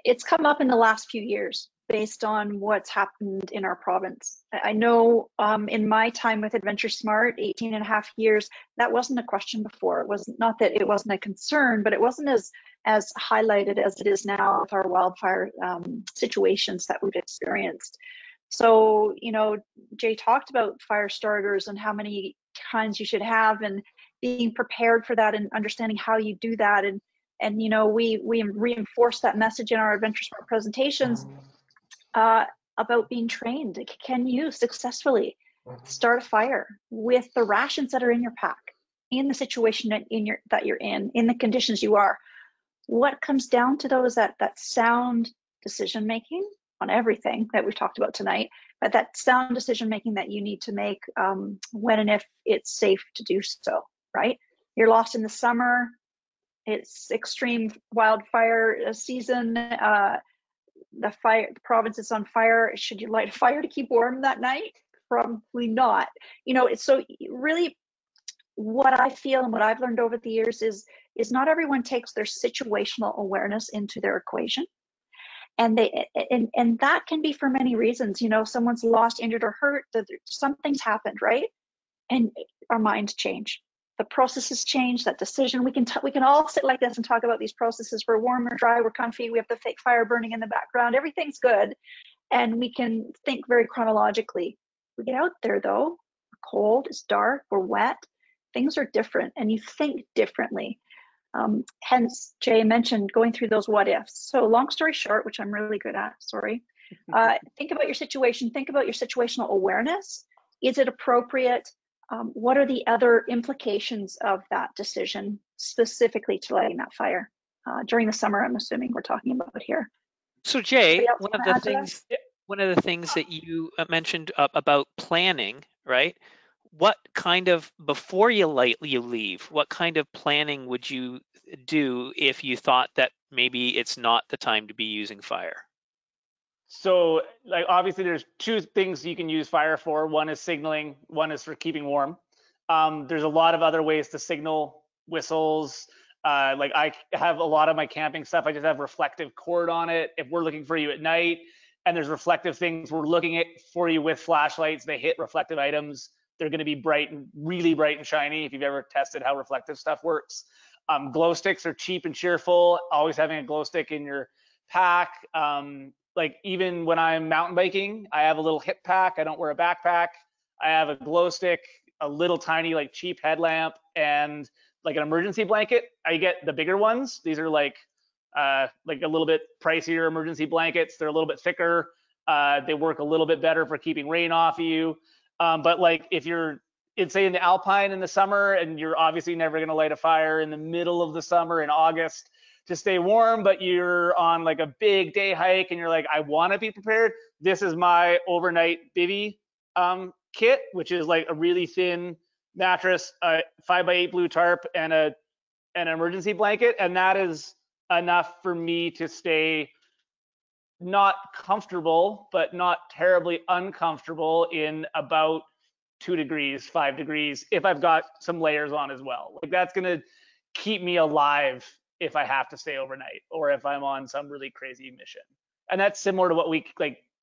It's come up in the last few years based on what's happened in our province. I know in my time with AdventureSmart, 18 and a half years, that wasn't a question before. It was not that it wasn't a concern, but it wasn't as highlighted as it is now with our wildfire situations that we've experienced. So, you know, Jay talked about fire starters and how many kinds you should have and being prepared for that and understanding how you do that. And you know, we reinforce that message in our AdventureSmart presentations about being trained. Can you successfully start a fire with the rations that are in your pack, in the situation that you're in the conditions you are? What comes down to those that sound decision making on everything that we've talked about tonight, but that sound decision making that you need to make when and if it's safe to do so, right? You're lost in the summer, it's extreme wildfire season, the province is on fire. Should you light a fire to keep warm that night? Probably not. You know, so really what I feel and what I've learned over the years is not everyone takes their situational awareness into their equation. And that can be for many reasons. You know, someone's lost, injured, or hurt, something's happened, right? And our minds change. The processes change, that decision. We can all sit like this and talk about these processes. We're warm or dry, we're comfy, we have the fake fire burning in the background, everything's good. And we can think very chronologically. We get out there though, we're cold, it's dark, we're wet, things are different, and you think differently. Hence, Jay mentioned going through those what ifs. So long story short, which I'm really good at, sorry, think about your situation, think about your situational awareness. Is it appropriate? What are the other implications of that decision specifically to lighting that fire during the summer? I'm assuming we're talking about here. So Jay, one of the things that you mentioned about planning, right? What kind of, before you leave, what kind of planning would you do if you thought that maybe it's not the time to be using fire? So, like, obviously there's two things you can use fire for. One is signaling, one is for keeping warm. There's a lot of other ways to signal, whistles. Like I have a lot of my camping stuff, I just have reflective cord on it. If we're looking for you at night and there's reflective things, we're looking at for you with flashlights, they hit reflective items. They're going to be bright and really bright and shiny if you've ever tested how reflective stuff works. Glow sticks are cheap and cheerful. Always having a glow stick in your pack. Like even when I'm mountain biking, I have a little hip pack. I don't wear a backpack. I have a glow stick, a little tiny like cheap headlamp, and like an emergency blanket. I get the bigger ones. These are like a little bit pricier emergency blankets. They're a little bit thicker. They work a little bit better for keeping rain off of you. But like if you're, say in the Alpine in the summer and you're obviously never going to light a fire in the middle of the summer in August to stay warm, but you're on like a big day hike and you're like, I want to be prepared. This is my overnight bivvy kit, which is like a really thin mattress, a 5x8 blue tarp, and an emergency blanket. And that is enough for me to stay not comfortable, but not terribly uncomfortable in about 2 degrees, 5 degrees, if I've got some layers on as well. Like that's gonna keep me alive if I have to stay overnight or if I'm on some really crazy mission. And that's similar to what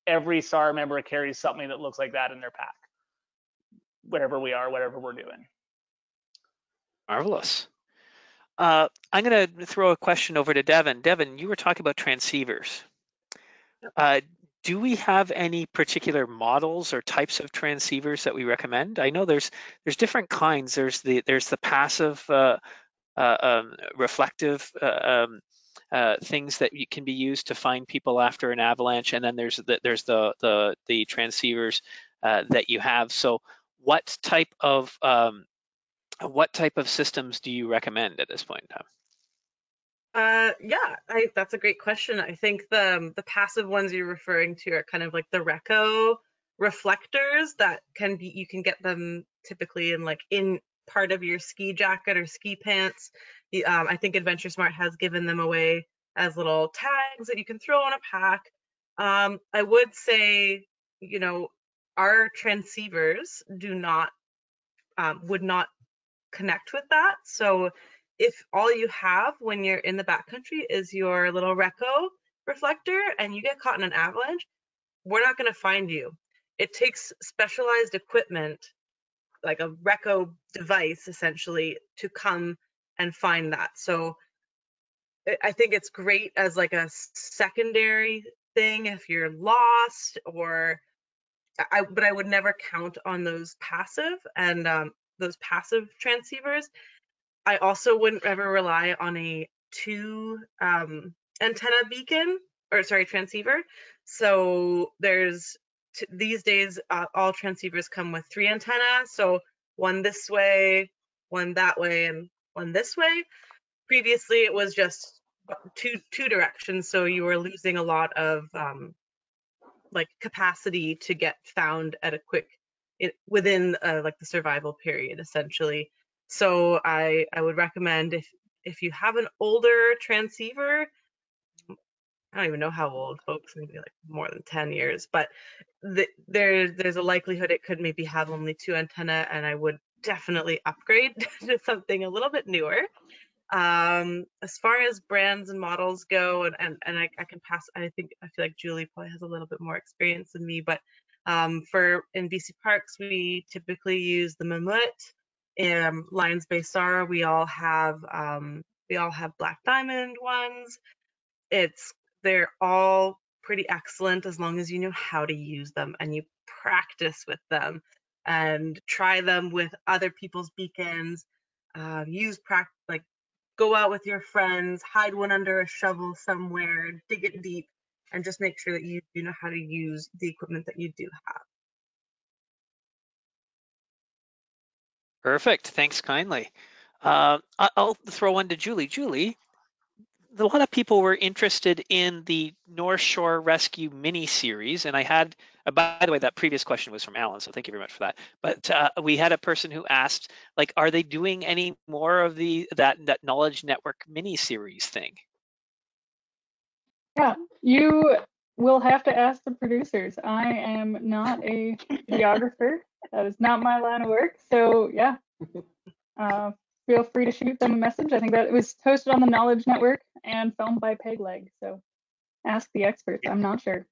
every SAR member carries something that looks like that in their pack, wherever we are, whatever we're doing. Marvelous. I'm going to throw a question over to Devon. Devon, you were talking about transceivers. Do we have any particular models or types of transceivers that we recommend? I know there's different kinds. There's the passive reflective things that can be used to find people after an avalanche, and then there's the transceivers that you have. So what type of systems do you recommend at this point in time? Yeah, that's a great question. I think the passive ones you're referring to are kind of like the Reco reflectors that you can get them typically in part of your ski jacket or ski pants. I think AdventureSmart has given them away as little tags that you can throw in a pack. I would say, our transceivers would not connect with that. So if all you have when you're in the backcountry is your little Reco reflector and you get caught in an avalanche, we're not going to find you. It takes specialized equipment, like a Reco device essentially, to come and find that. So I think it's great as like a secondary thing if you're lost, but I would never count on those passive transceivers. I also wouldn't ever rely on a 2 antenna transceiver. So these days all transceivers come with 3 antennas. So one this way, one that way, and one this way. Previously it was just two directions, so you were losing a lot of capacity to get found at a quick within the survival period essentially. So I would recommend if you have an older transceiver, I don't even know how old, folks, maybe like more than 10 years, but there's a likelihood it could maybe have only 2 antenna, and I would definitely upgrade to something a little bit newer. As far as brands and models go, and I can pass, I feel like Julie probably has a little bit more experience than me, but in BC Parks, we typically use the Mammoet, Lions Bay SAR. We all have Black Diamond ones. They're all pretty excellent as long as you know how to use them and you practice with them and try them with other people's beacons. Go out with your friends, hide one under a shovel somewhere, dig it deep, and just make sure that you know how to use the equipment that you do have. Perfect. Thanks kindly. I'll throw one to Julie. Julie, a lot of people were interested in the North Shore Rescue mini series, and I had, by the way, that previous question was from Alan, so thank you very much for that. But we had a person who asked, like, are they doing any more of that Knowledge Network mini series thing? Yeah, you will have to ask the producers. I am not a videographer. That is not my line of work. So yeah, feel free to shoot them a message. I think that it was hosted on the Knowledge Network and filmed by Pegleg. So ask the experts. I'm not sure.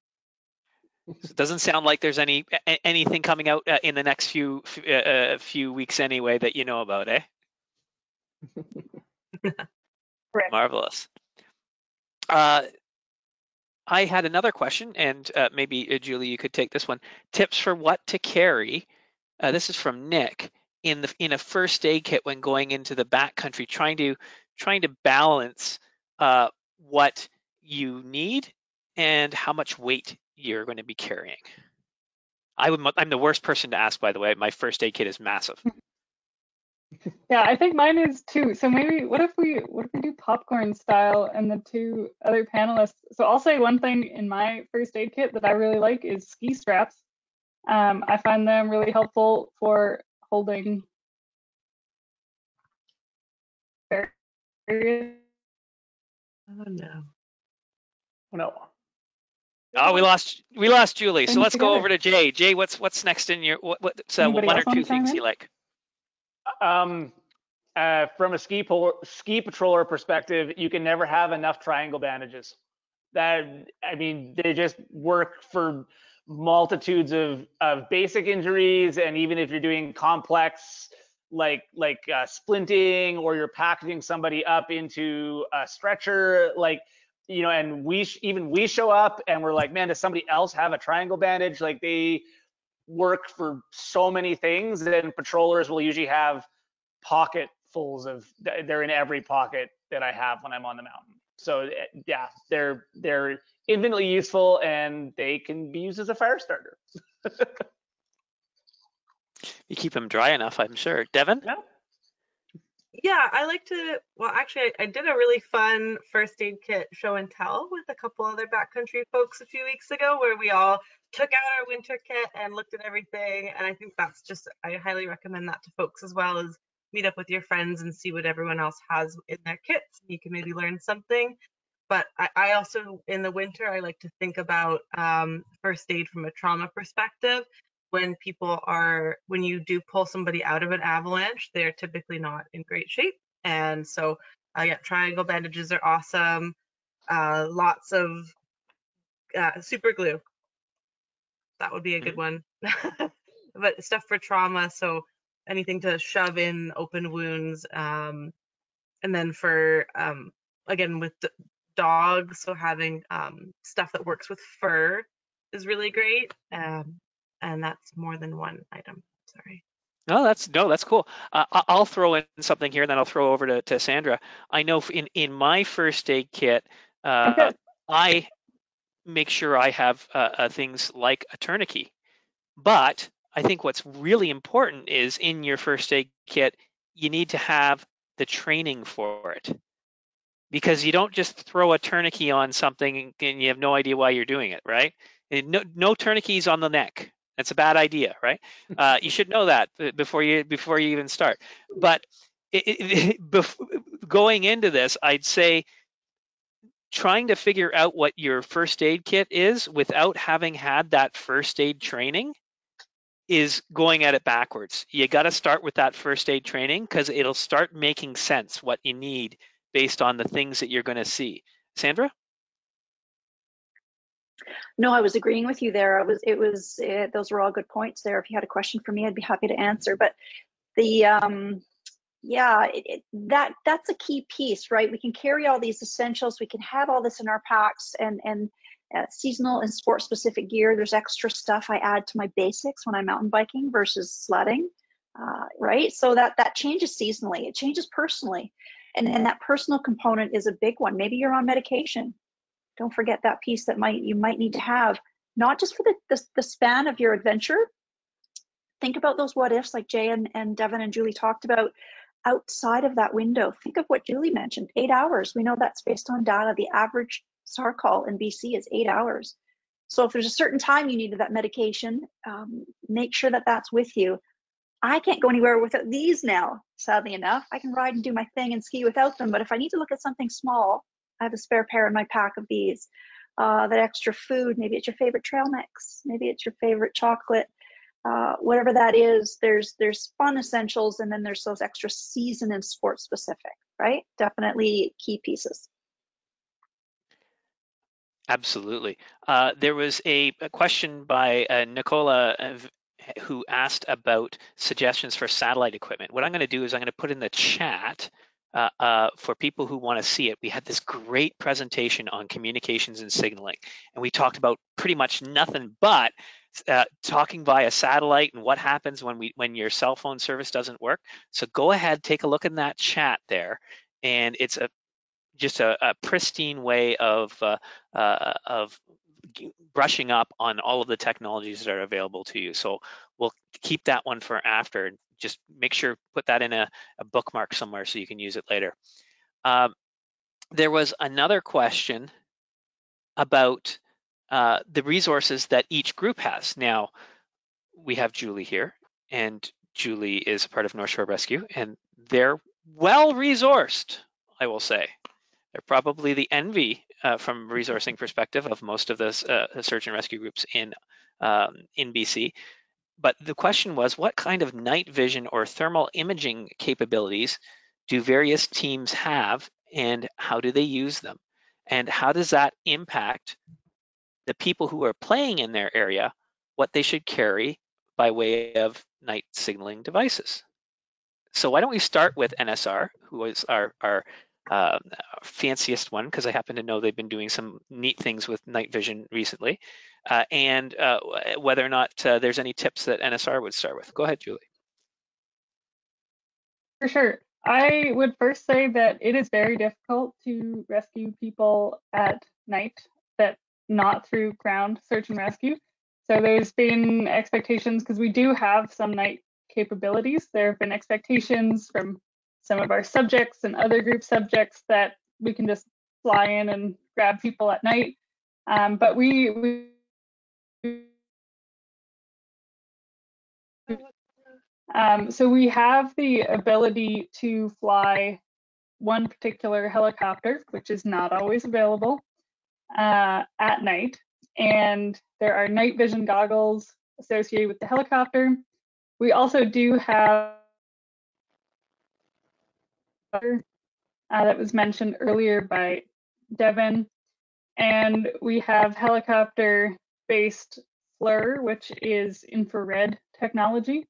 So it doesn't sound like there's anything coming out in the next few weeks anyway that you know about, eh? Correct. Marvelous. I had another question, and maybe Julie, you could take this one. Tips for what to carry. This is from Nick in a first aid kit when going into the backcountry, trying to balance what you need and how much weight you're going to be carrying. I'm the worst person to ask, by the way. My first aid kit is massive. Yeah, I think mine is too. So maybe what if we do popcorn style and the 2 other panelists? So I'll say one thing in my first aid kit that I really like is ski straps. I find them really helpful for holding various. Oh no. Oh no. Oh, we lost Julie. So let's go together. over to Jay. Jay, what's next in your what's Anybody one or else want two to chime things in? you like? From a ski patroller perspective, you can never have enough triangle bandages. They just work for multitudes of basic injuries, and even if you're doing complex like splinting, or you're packaging somebody up into a stretcher, and we show up and we're like, man, does somebody else have a triangle bandage? Like, they work for so many things, and patrollers will usually have pocketfuls of, they're in every pocket that I have when I'm on the mountain. So yeah, they're infinitely useful, and they can be used as a fire starter. You keep them dry enough, I'm sure. Devon? Yeah. Yeah, I like to, well, actually, I did a really fun first aid kit show and tell with a couple other backcountry folks a few weeks ago, where we all took out our winter kit and looked at everything. And I think that's just, I highly recommend that to folks as well, as meet up with your friends and see what everyone else has in their kits. You can maybe learn something. But I also, in the winter, I like to think about first aid from a trauma perspective. When you do pull somebody out of an avalanche, they're typically not in great shape. And so, yeah, triangle bandages are awesome. Lots of super glue. That would be a good one. But stuff for trauma, so anything to shove in open wounds. And then for, again, with dogs, so having stuff that works with fur is really great. And that's more than one item. Sorry. No, that's cool. I'll throw in something here, and then I'll throw over to Sandra. I know in my first aid kit, Okay. I make sure I have things like a tourniquet. But I think what's really important is in your first aid kit, you need to have the training for it, because you don't just throw a tourniquet on something and you have no idea why you're doing it, right? No tourniquets on the neck. That's a bad idea, right? You should know that before you even start. But going into this, I'd say trying to figure out what your first aid kit is without having had that first aid training is going at it backwards. You got to start with that first aid training, because it'll start making sense what you need based on the things that you're going to see. Sandra? No, I was agreeing with you there. Those were all good points there. If you had a question for me, I'd be happy to answer. But the that's a key piece, right? We can carry all these essentials. We can have all this in our packs, and seasonal and sport specific gear. There's extra stuff I add to my basics when I'm mountain biking versus sledding, right? So that changes seasonally. It changes personally, and that personal component is a big one. Maybe you're on medication. Don't forget that piece that you might need to have, not just for the span of your adventure. Think about those what ifs, like Jay and Devon and Julie talked about. Outside of that window, think of what Julie mentioned, 8 hours. We know that's based on data. The average SAR call in BC is 8 hours. So if there's a certain time you needed that medication, make sure that that's with you. I can't go anywhere without these now, sadly enough. I can ride and do my thing and ski without them, but if I need to look at something small, I have a spare pair in my pack of these. That extra food, maybe it's your favorite trail mix, maybe it's your favorite chocolate, whatever that is. There's fun essentials, and then there's those extra season and sport specific, right? Definitely key pieces. Absolutely. There was a question by Nicola who asked about suggestions for satellite equipment. What I'm going to do is I'm going to put in the chat for people who want to see it. We had this great presentation on communications and signaling, and we talked about pretty much nothing but talking via satellite and what happens when your cell phone service doesn't work. So go ahead, take a look in that chat there, and it's just a pristine way of brushing up on all of the technologies that are available to you. So we'll keep that one for after, and just make sure, put that in a bookmark somewhere so you can use it later. There was another question about the resources that each group has. Now, we have Julie here, and Julie is a part of North Shore Rescue, and they're well resourced, I will say. They're probably the envy from a resourcing perspective of most of the search and rescue groups in BC. But the question was, what kind of night vision or thermal imaging capabilities do various teams have, and how do they use them? And how does that impact the people who are playing in their area, what they should carry by way of night signaling devices? So why don't we start with NSR, who is our fanciest one, because I happen to know they've been doing some neat things with night vision recently, and whether or not there's any tips that NSR would start with. Go ahead, Julie. For sure. I would first say that it is very difficult to rescue people at night, that not through ground search and rescue. So there's been expectations, because we do have some night capabilities. There have been expectations from some of our subjects and other group subjects that we can just fly in and grab people at night. But so we have the ability to fly one particular helicopter, which is not always available at night. And there are night vision goggles associated with the helicopter. We also do have that was mentioned earlier by Devon. And we have helicopter-based FLIR, which is infrared technology.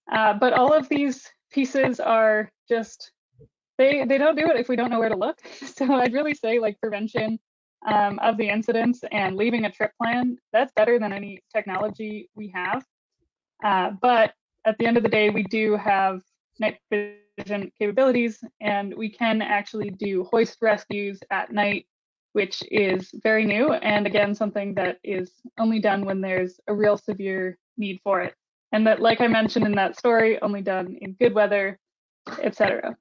But all of these pieces are just, they don't do it if we don't know where to look. So I'd really say like prevention of the incidents and leaving a trip plan, that's better than any technology we have. But at the end of the day, we do have night vision capabilities, and we can actually do hoist rescues at night, which is very new, and again, something that is only done when there's a real severe need for it. And that, like I mentioned in that story, only done in good weather, etc.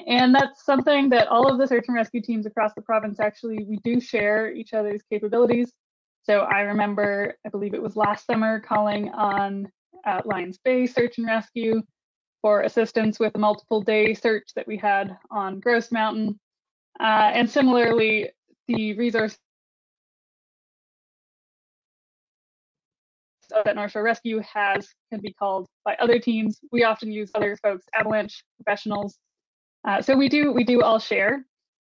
And that's something that all of the search and rescue teams across the province, actually, we do share each other's capabilities. So I remember, I believe it was last summer, calling on Lions Bay Search and Rescue for assistance with a multiple day search that we had on Grouse Mountain. And similarly, the resource that North Shore Rescue has can be called by other teams. We often use other folks, avalanche professionals. So we do all share.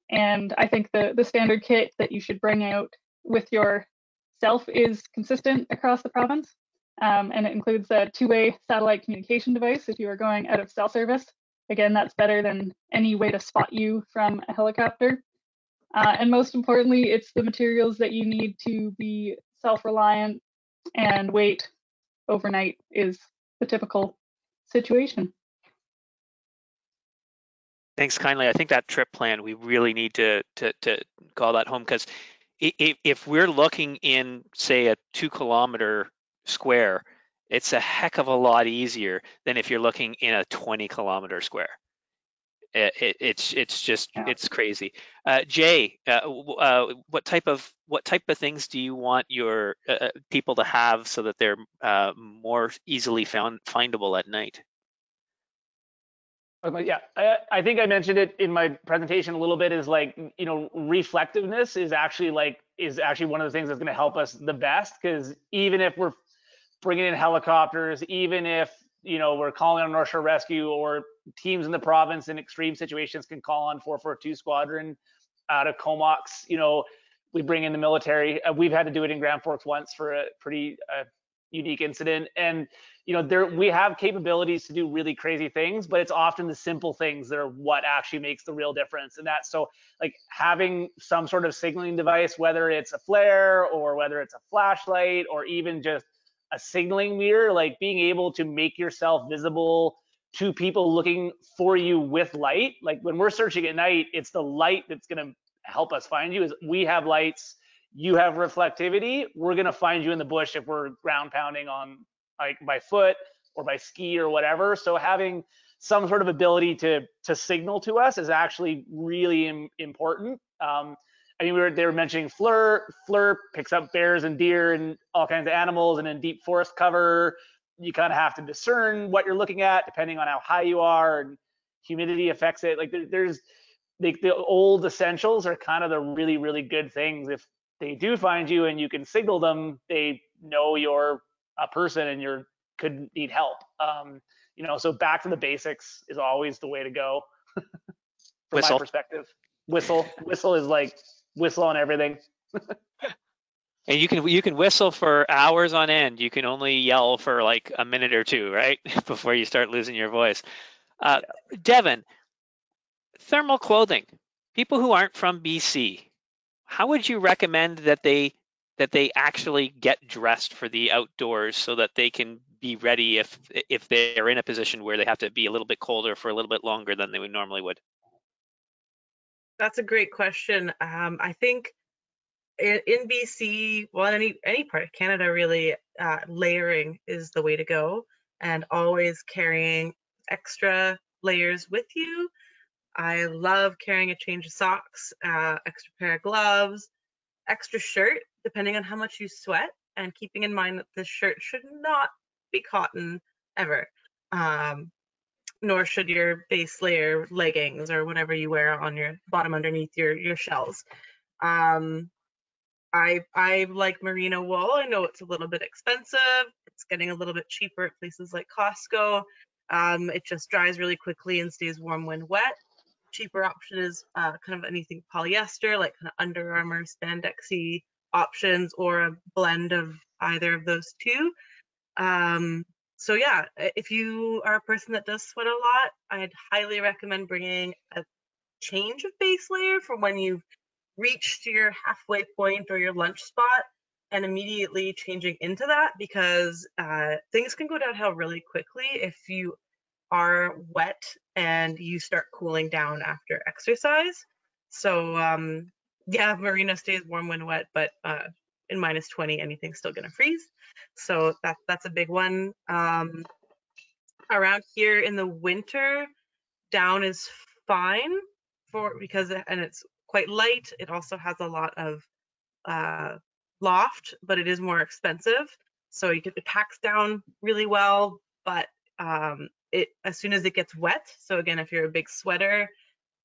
And I think the standard kit that you should bring out with yourself is consistent across the province. And it includes a two-way satellite communication device if you are going out of cell service. Again, that's better than any way to spot you from a helicopter. And most importantly, it's the materials that you need to be self-reliant and wait overnight is the typical situation. Thanks kindly. I think that trip plan, we really need to call that home, because if we're looking in, say, a 2 kilometer square, it's a heck of a lot easier than if you're looking in a 20 kilometer square. It's just, it's crazy. Jay, what type of things do you want your people to have so that they're more easily findable at night? Yeah, I think I mentioned it in my presentation a little bit, is like, you know, reflectiveness is actually one of the things that's going to help us the best, because even if we're bringing in helicopters, even if, you know, we're calling on North Shore Rescue, or teams in the province in extreme situations can call on 442 Squadron out of Comox, you know, we bring in the military. We've had to do it in Grand Forks once for a pretty unique incident. And, you know, we have capabilities to do really crazy things, but it's often the simple things that are what actually makes the real difference. And that's, so like having some sort of signaling device, whether it's a flare or whether it's a flashlight or even just a signaling mirror, like being able to make yourself visible to people looking for you with light. Like when we're searching at night, it's the light that's going to help us find you. Is we have lights, you have reflectivity, we're going to find you in the bush if we're ground pounding on, like, by foot or by ski or whatever. So having some sort of ability to signal to us is actually really important. I mean, they were mentioning FLIR. FLIR picks up bears and deer and all kinds of animals, and in deep forest cover, you kind of have to discern what you're looking at depending on how high you are, and humidity affects it. Like there's the old essentials are kind of the really, really good things. If they do find you and you can signal them, they know you're a person and you could need help. You know, so back to the basics is always the way to go from my perspective. Whistle is like whistle on everything. And you can whistle for hours on end. You can only yell for like a minute or two, right? Before you start losing your voice. Yeah. Devon, thermal clothing. People who aren't from BC, how would you recommend that they that they actually get dressed for the outdoors so that they can be ready if they're in a position where they have to be a little bit colder for a little bit longer than they would normally would? That's a great question. I think in BC, well, in any part of Canada, really, layering is the way to go, and always carrying extra layers with you. I love carrying a change of socks, extra pair of gloves, extra shirt, depending on how much you sweat, and keeping in mind that this shirt should not be cotton ever. Nor should your base layer leggings or whatever you wear on your bottom underneath your shells. I like merino wool. I know it's a little bit expensive. It's getting a little bit cheaper at places like Costco. It just dries really quickly and stays warm when wet. Cheaper option is kind of anything polyester, like kind of Under Armour spandexy options, or a blend of either of those two. So yeah, if you are a person that does sweat a lot, I'd highly recommend bringing a change of base layer for when you've reached your halfway point or your lunch spot, and immediately changing into that, because things can go downhill really quickly if you are wet and you start cooling down after exercise. So yeah, merino stays warm when wet, but in -20, anything's still gonna freeze. So that's a big one. Around here in the winter, down is fine and it's quite light. It also has a lot of loft, but it is more expensive. So it packs down really well, but as soon as it gets wet, so again, if you're a big sweater,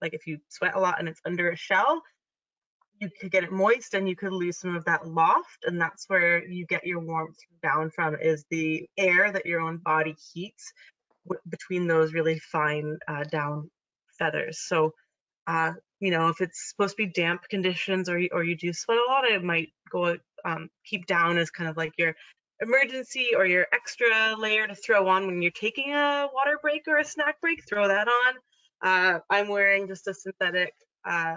like if you sweat a lot and it's under a shell, you could get it moist and you could lose some of that loft, and that's where you get your warmth down from, is the air that your own body heats between those really fine down feathers. So if it's supposed to be damp conditions, or you do sweat a lot, it might go keep down as kind of like your emergency or your extra layer to throw on when you're taking a water break or a snack break. Throw that on. I'm wearing just a synthetic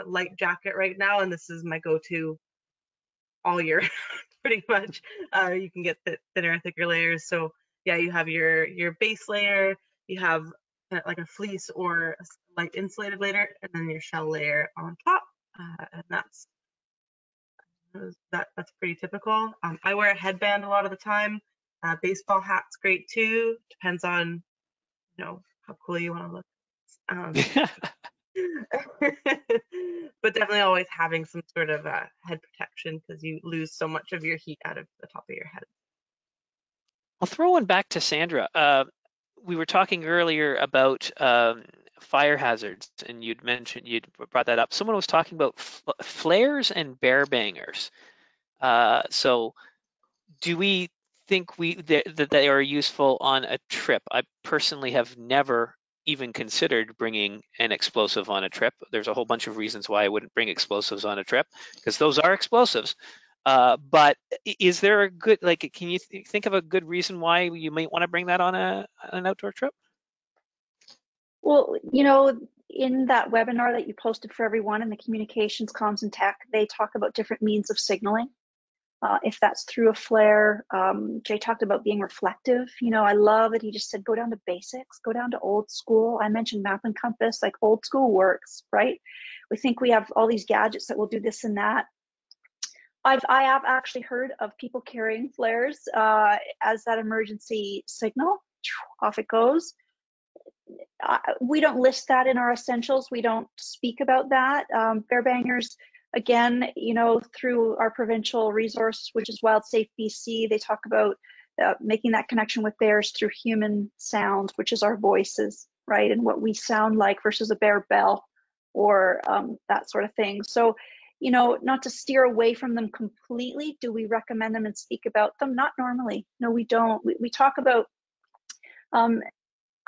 light jacket right now, and this is my go-to all year pretty much. You can get thinner, thicker layers. So yeah, you have your base layer, you have like a fleece or a light insulated layer, and then your shell layer on top, and that's pretty typical. I wear a headband a lot of the time. Baseball hat's great too. Depends on how cool you want to look. But definitely always having some sort of head protection, because you lose so much of your heat out of the top of your head. I'll throw one back to Sandra. We were talking earlier about fire hazards, and you'd brought that up. Someone was talking about flares and bear bangers. So do we think that they are useful on a trip? I personally have never even considered bringing an explosive on a trip. There's a whole bunch of reasons why I wouldn't bring explosives on a trip, because those are explosives. But is there a good, can you think of a good reason why you might want to bring that on an outdoor trip? Well, in that webinar that you posted for everyone in the communications, comms, and tech, they talk about different means of signaling. If that's through a flare, Jay talked about being reflective. I love that he just said, go down to basics, go down to old school. I mentioned map and compass, like old school works, right? We think we have all these gadgets that will do this and that. I have actually heard of people carrying flares as that emergency signal. Off it goes. We don't list that in our essentials. We don't speak about that. Bear bangers, again, through our provincial resource, which is Wild Safe BC, they talk about making that connection with bears through human sounds, which is our voices, right? And what we sound like versus a bear bell or that sort of thing. So, not to steer away from them completely. Do we recommend them and speak about them? Not normally. No, we don't. We talk about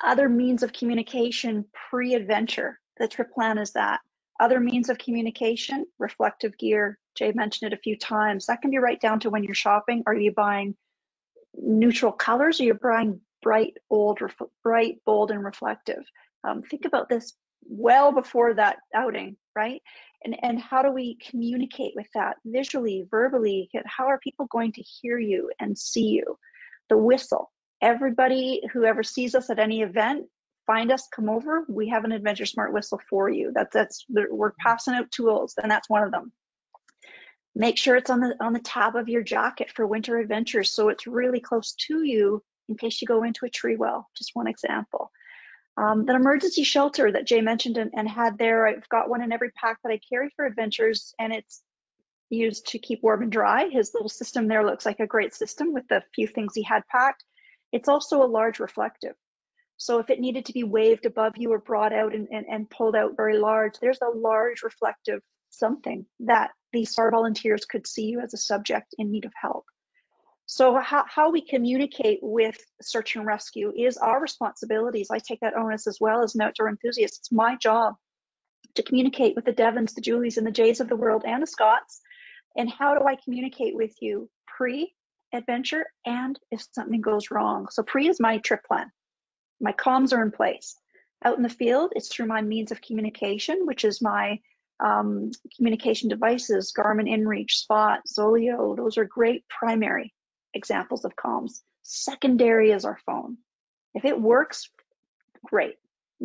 other means of communication pre-adventure. The trip plan is that. Other means of communication, reflective gear. Jay mentioned it a few times. That can be right down to when you're shopping. Are you buying neutral colors, or you're buying bright, bold, and reflective? Think about this well before that outing, right? And how do we communicate with that visually, verbally? How are people going to hear you and see you? The whistle. Everybody who ever sees us at any event, find us, come over. We have an AdventureSmart whistle for you. We're passing out tools, and that's one of them. Make sure it's on the tab of your jacket for winter adventures, so it's really close to you in case you go into a tree well. Just one example. That emergency shelter that Jay mentioned and had there, I've got one in every pack that I carry for adventures, and it's used to keep warm and dry. His little system there looks like a great system with the few things he had packed. It's also a large reflective. So if it needed to be waved above you or brought out and pulled out very large, there's a large reflective something that these SAR volunteers could see you as a subject in need of help. So how we communicate with search and rescue is our responsibilities. I take that onus as well as an outdoor enthusiast. It's my job to communicate with the Devons, the Julies, and the Jays of the world, and the Scotts. And how do I communicate with you pre-adventure and if something goes wrong? So pre is my trip plan. My comms are in place. Out in the field, it's through my means of communication, which is my communication devices, Garmin InReach, Spot, Zoleo. Those are great primary examples of comms. Secondary is our phone. If it works, great.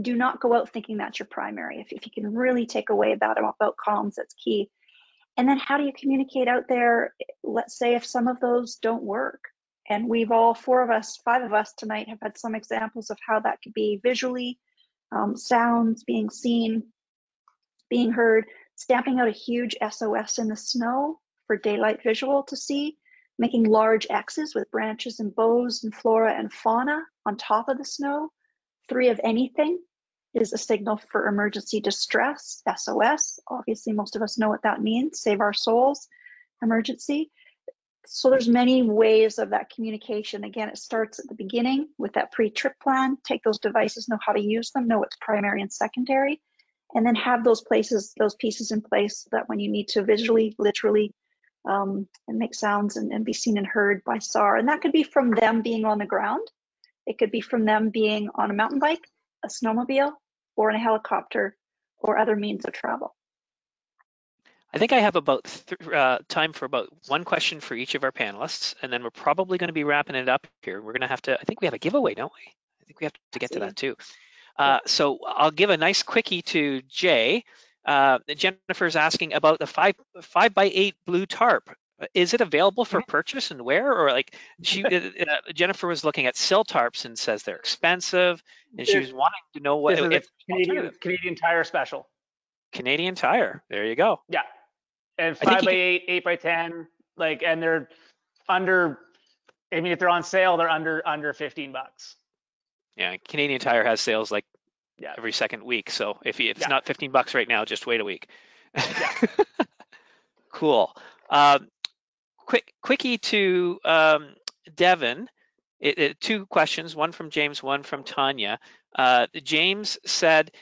Do not go out thinking that's your primary. If you can really take away that about comms, that's key. And then how do you communicate out there? Let's say if some of those don't work. And we've all, five of us tonight have had some examples of how that could be visually, sounds being seen, being heard, stamping out a huge SOS in the snow for daylight visual to see, making large X's with branches and boughs and flora and fauna on top of the snow. 3 of anything is a signal for emergency distress, SOS. Obviously, most of us know what that means, save our souls, emergency. So there's many ways of that communication. Again, it starts at the beginning with that pre-trip plan. Take those devices, know how to use them, know what's primary and secondary, and then have those pieces in place so that when you need to visually, literally, and make sounds and be seen and heard by SAR. And that could be from them being on the ground. It could be from them being on a mountain bike, a snowmobile, or in a helicopter, or other means of travel. I think I have about time for about one question for each of our panelists, and then we're probably going to be wrapping it up here. We're going to have to, I think we have a giveaway, don't we? I think we have to get to that too. So I'll give a nice quickie to Jay. Jennifer's asking about the 5x8 blue tarp. Is it available for purchase and where? Or like Jennifer was looking at sill tarps and says they're expensive, and she was wanting to know what if Canadian Tire special. Canadian Tire. There you go. Yeah, and 5x8, 8x10, like, and they're under. I mean, if they're on sale, they're under 15 bucks. Yeah, Canadian Tire has sales like every second week. So if it's not 15 bucks right now, just wait a week. Yeah. Cool. Quickie to Devon. 2 questions, one from James, one from Tanya. James said,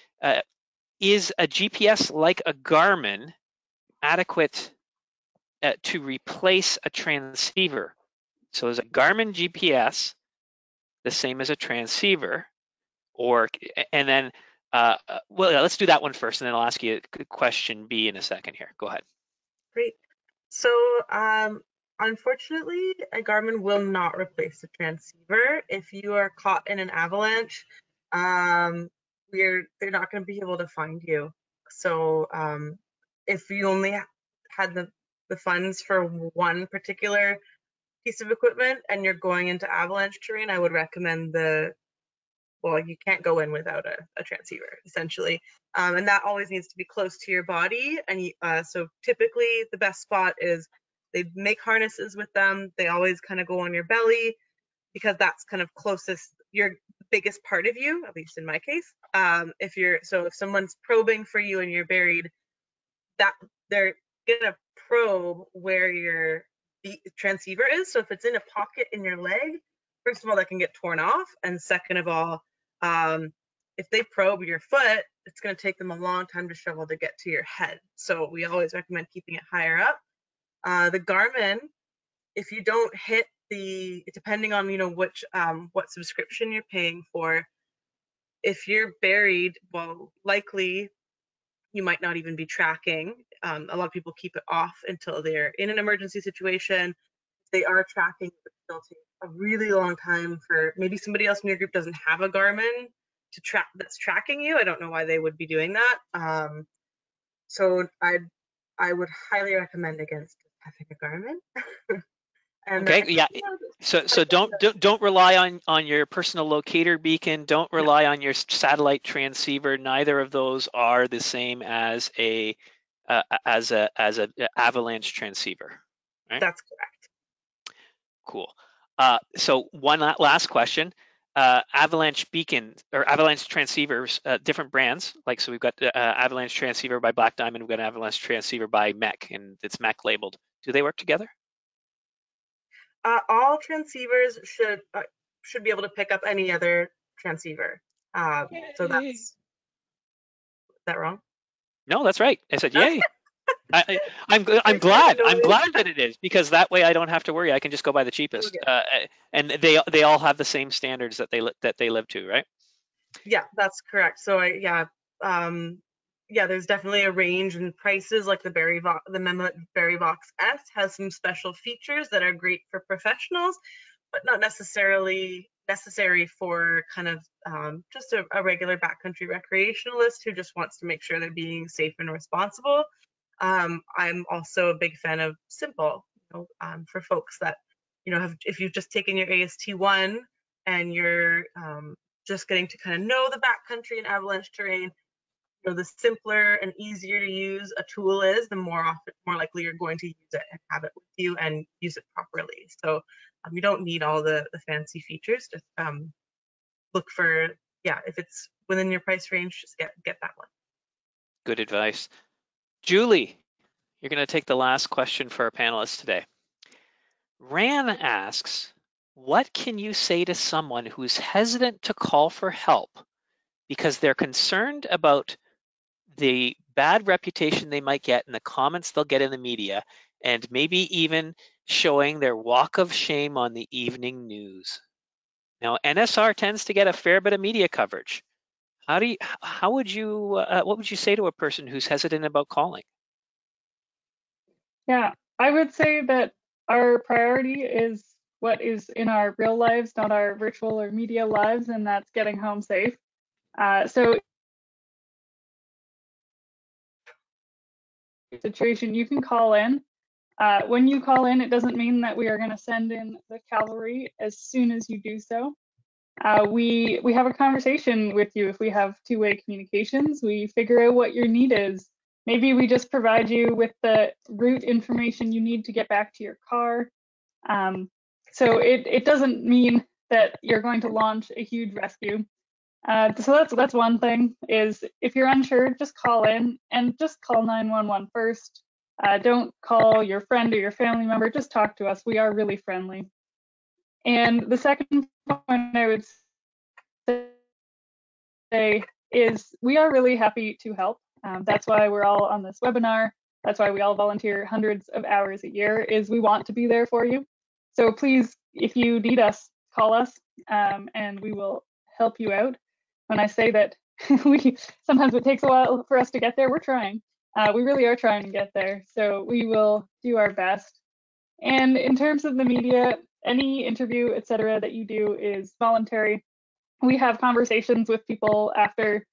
is a GPS like a Garmin adequate to replace a transceiver? So is a Garmin GPS the same as a transceiver? And then, let's do that one first, and then I'll ask you question B in a second here. Go ahead. Great. So unfortunately, a Garmin will not replace the transceiver. If you are caught in an avalanche, they're not going to be able to find you. So if you only had the funds for one particular piece of equipment and you're going into avalanche terrain, I would recommend you can't go in without a transceiver, essentially. And that always needs to be close to your body. And so typically the best spot is they make harnesses with them. They always kind of go on your belly because that's kind of closest, your biggest part of you, at least in my case. If someone's probing for you and you're buried, that they're gonna probe where your transceiver is. So if it's in a pocket in your leg, first of all, that can get torn off. And second of all, if they probe your foot, it's going to take them a long time to shovel to get to your head. So we always recommend keeping it higher up. The Garmin, if you don't hit depending on what subscription you're paying for, if you're buried, well, likely you might not even be tracking. A lot of people keep it off until they're in an emergency situation. They are tracking, but still take a really long time for maybe somebody else in your group doesn't have a Garmin to track that's tracking you. I don't know why they would be doing that. So I would highly recommend against having a Garmin. And Okay, yeah. So don't rely on your personal locator beacon. Don't rely on your satellite transceiver. Neither of those are the same as a avalanche transceiver. Right? That's correct. Cool. So one last question. Avalanche beacon or avalanche transceivers, different brands. Like, so we've got avalanche transceiver by Black Diamond. We've got an avalanche transceiver by MEC, and it's MEC labeled. Do they work together? All transceivers should be able to pick up any other transceiver. So that's, is that wrong? No, that's right. I said yay. I'm glad that it is, because that way I don't have to worry. I can just go by the cheapest, and they all have the same standards that they live to, right? Yeah, that's correct. So there's definitely a range in prices. Like the Mehmet Vox S has some special features that are great for professionals, but not necessarily necessary for kind of just a regular backcountry recreationalist who just wants to make sure they're being safe and responsible. I'm also a big fan of Simple, for folks that, if you've just taken your AST1 and you're just getting to kind of know the backcountry and avalanche terrain, the simpler and easier to use a tool is, the more likely you're going to use it and have it with you and use it properly. So you don't need all the fancy features. Just look for, if it's within your price range, just get that one. Good advice. Julie, you're going to take the last question for our panelists today. Ran asks, what can you say to someone who's hesitant to call for help because they're concerned about the bad reputation they might get and the comments they'll get in the media, and maybe even showing their walk of shame on the evening news? Now, NSR tends to get a fair bit of media coverage. What would you say to a person who's hesitant about calling? Yeah, I would say that our priority is what is in our real lives, not our virtual or media lives, and that's getting home safe. So situation, you can call in. When you call in, it doesn't mean that we are going to send in the cavalry as soon as you do so. We have a conversation with you. If we have two-way communications, we figure out what your need is. Maybe we just provide you with the route information you need to get back to your car. So it doesn't mean that you're going to launch a huge rescue. So that's one thing, is if you're unsure, just call in and just call 911 first. Don't call your friend or your family member, just talk to us. We are really friendly. And the second point I would say is we are really happy to help. That's why we're all on this webinar. That's why we all volunteer hundreds of hours a year, is we want to be there for you. So please, if you need us, call us, and we will help you out. When I say that sometimes it takes a while for us to get there, we're trying. We really are trying to get there. So we will do our best. And in terms of the media, any interview, etc., that you do is voluntary. We have conversations with people after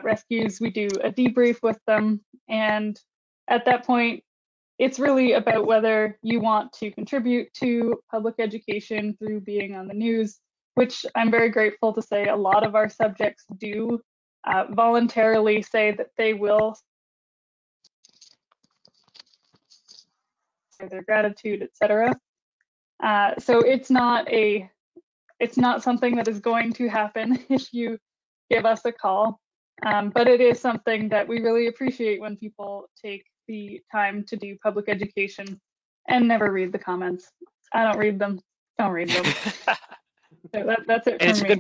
rescues. We do a debrief with them. And at that point, it's really about whether you want to contribute to public education through being on the news, which I'm very grateful to say a lot of our subjects do voluntarily say that they will say their gratitude, etc. So it's not something that is going to happen if you give us a call, but it is something that we really appreciate when people take the time to do public education and never read the comments. I don't read them. Don't read them. So that's it for me.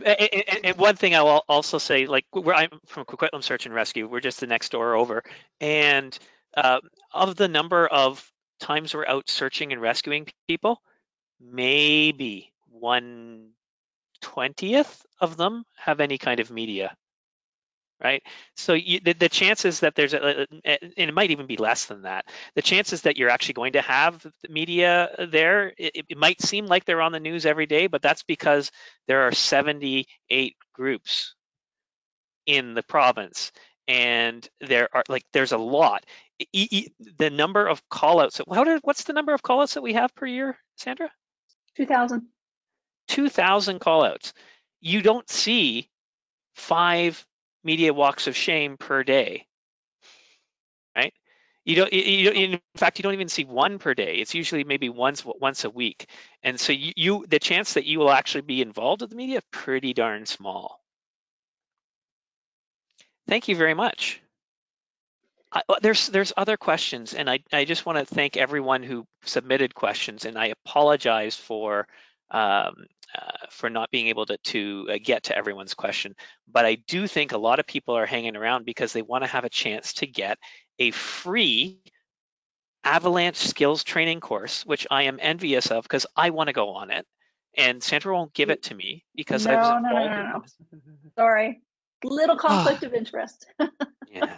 And one thing I will also say, like, I'm from Coquitlam Search and Rescue. We're just the next door over, and of the number of times we're out searching and rescuing people, maybe 1/20th of them have any kind of media right? So the chances that there's and it might even be less than that. The chances that you're actually going to have the media there, it might seem like they're on the news every day, but that's because there are 78 groups in the province, and there's a lot. The number of callouts. What's the number of callouts that we have per year, Sandra? 2,000. 2,000 callouts. You don't see 5 media walks of shame per day, right? In fact, you don't even see one per day. It's usually maybe once a week. And so the chance that you will actually be involved with the media is pretty darn small. Thank you very much. There's other questions, and I just want to thank everyone who submitted questions, and I apologize for not being able to get to everyone's question. But I do think a lot of people are hanging around because they want to have a chance to get a free avalanche skills training course, which I am envious of because I want to go on it, and Sandra won't give it to me because I was involved in this. Sorry, little conflict of interest. Yeah.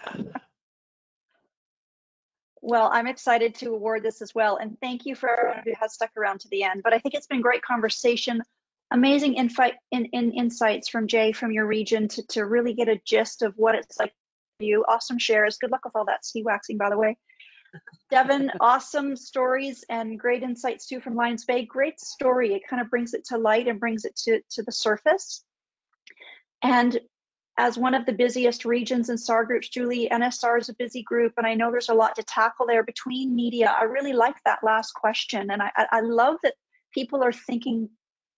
Well, I'm excited to award this as well, and thank you for everyone who has stuck around to the end. But I think it's been great conversation, amazing insights from Jay from your region to really get a gist of what it's like for you. Awesome shares. Good luck with all that ski waxing, by the way. Devon, awesome stories and great insights too from Lions Bay. Great story. It kind of brings it to light and brings it to the surface. And as one of the busiest regions and SAR groups, Julie, NSR is a busy group, and I know there's a lot to tackle there between media. I really like that last question, and I love that people are thinking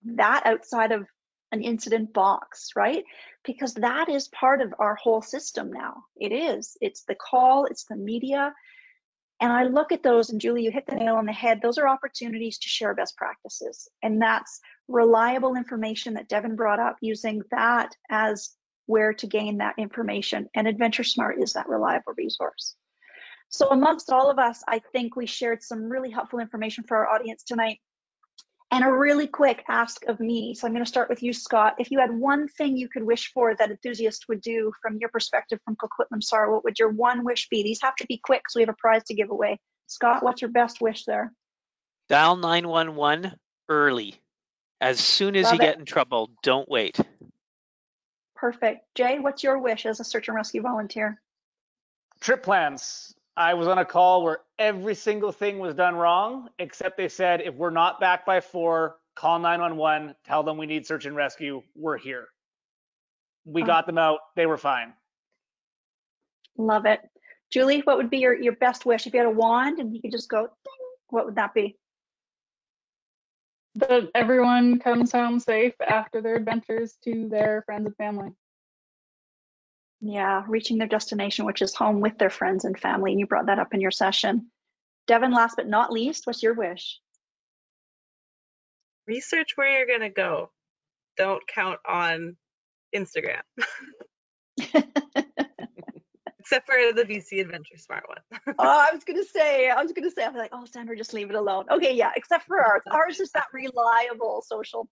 that outside of an incident box, right? Because that is part of our whole system now. It is. It's the call, it's the media. And I look at those, and Julie, you hit the nail on the head. Those are opportunities to share best practices. And that's reliable information that Devon brought up, using that as where to gain that information. And AdventureSmart is that reliable resource. So amongst all of us, I think we shared some really helpful information for our audience tonight. And a really quick ask of me. So I'm going to start with you, Scott. If you had one thing you could wish for that enthusiasts would do from your perspective from Coquitlam SAR, what would your one wish be? These have to be quick, so we have a prize to give away. Scott, what's your best wish there? Dial 911 early. As soon as you get in trouble, don't wait. Perfect. Jay, what's your wish as a search and rescue volunteer? Trip plans. I was on a call where every single thing was done wrong, except they said, if we're not back by 4, call 911, tell them we need search and rescue, we're here. We got them out, they were fine. Love it. Julie, what would be your best wish? If you had a wand and you could just go, ding, what would that be? That everyone comes home safe after their adventures to their friends and family. Yeah, reaching their destination, which is home with their friends and family. And you brought that up in your session. Devon, last but not least, what's your wish? Research where you're going to go. Don't count on Instagram. Except for the BC AdventureSmart one. I was gonna say, I was like, oh, Sandra, just leave it alone. Okay, yeah, except for ours. Ours is that reliable social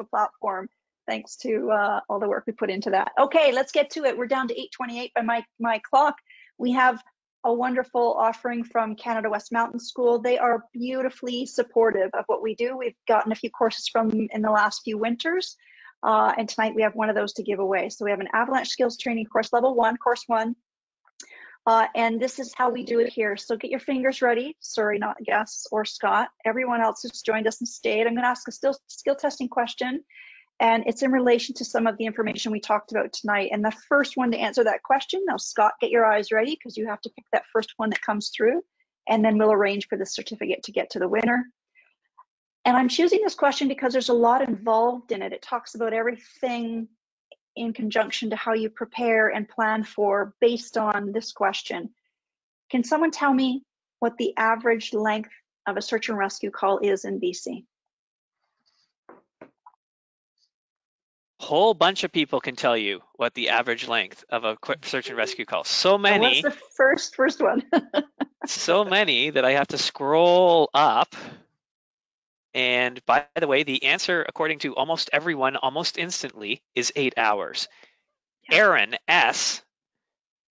platform, thanks to all the work we put into that. Okay, let's get to it. We're down to 8:28 by my clock. We have a wonderful offering from Canada West Mountain School. They are beautifully supportive of what we do. We've gotten a few courses from them in the last few winters, and tonight we have one of those to give away. So we have an avalanche skills training course, level 1, course 1. And this is how we do it here. So get your fingers ready. Sorry, not Gus or Scott. Everyone else who's joined us and stayed. I'm going to ask a skill testing question, and it's in relation to some of the information we talked about tonight. And the first one to answer that question, now Scott, get your eyes ready, because you have to pick that first one that comes through, and then we'll arrange for the certificate to get to the winner. And I'm choosing this question because there's a lot involved in it. It talks about everything in conjunction to how you prepare and plan for based on this question. Can someone tell me what the average length of a search and rescue call is in BC? Whole bunch of people can tell you what the average length of a quick search and rescue call. So many. And what's the first one? So many that I have to scroll up. And by the way, the answer, according to almost everyone, almost instantly, is 8 hours. Aaron S.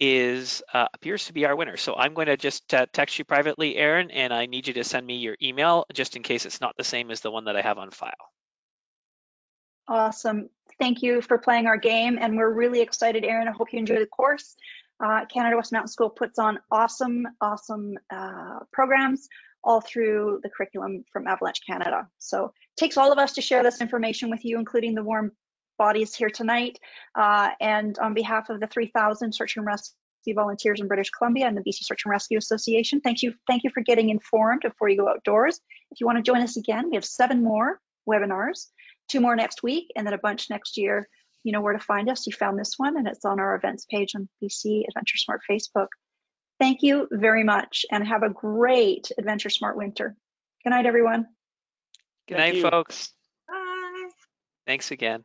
appears to be our winner. So I'm going to just text you privately, Aaron, and I need you to send me your email just in case it's not the same as the one that I have on file. Awesome. Thank you for playing our game, and we're really excited, Aaron. I hope you enjoy the course. Canada West Mountain School puts on awesome programs all through the curriculum from Avalanche Canada. So it takes all of us to share this information with you, including the warm bodies here tonight. And on behalf of the 3,000 search and rescue volunteers in British Columbia and the BC Search and Rescue Association, thank you for getting informed before you go outdoors. If you want to join us again, we have 7 more webinars, 2 more next week, and then a bunch next year. You know where to find us. You found this one, and it's on our events page on BC AdventureSmart Facebook. Thank you very much, and have a great AdventureSmart winter. Good night, everyone. Good night, folks. Bye. Thanks again.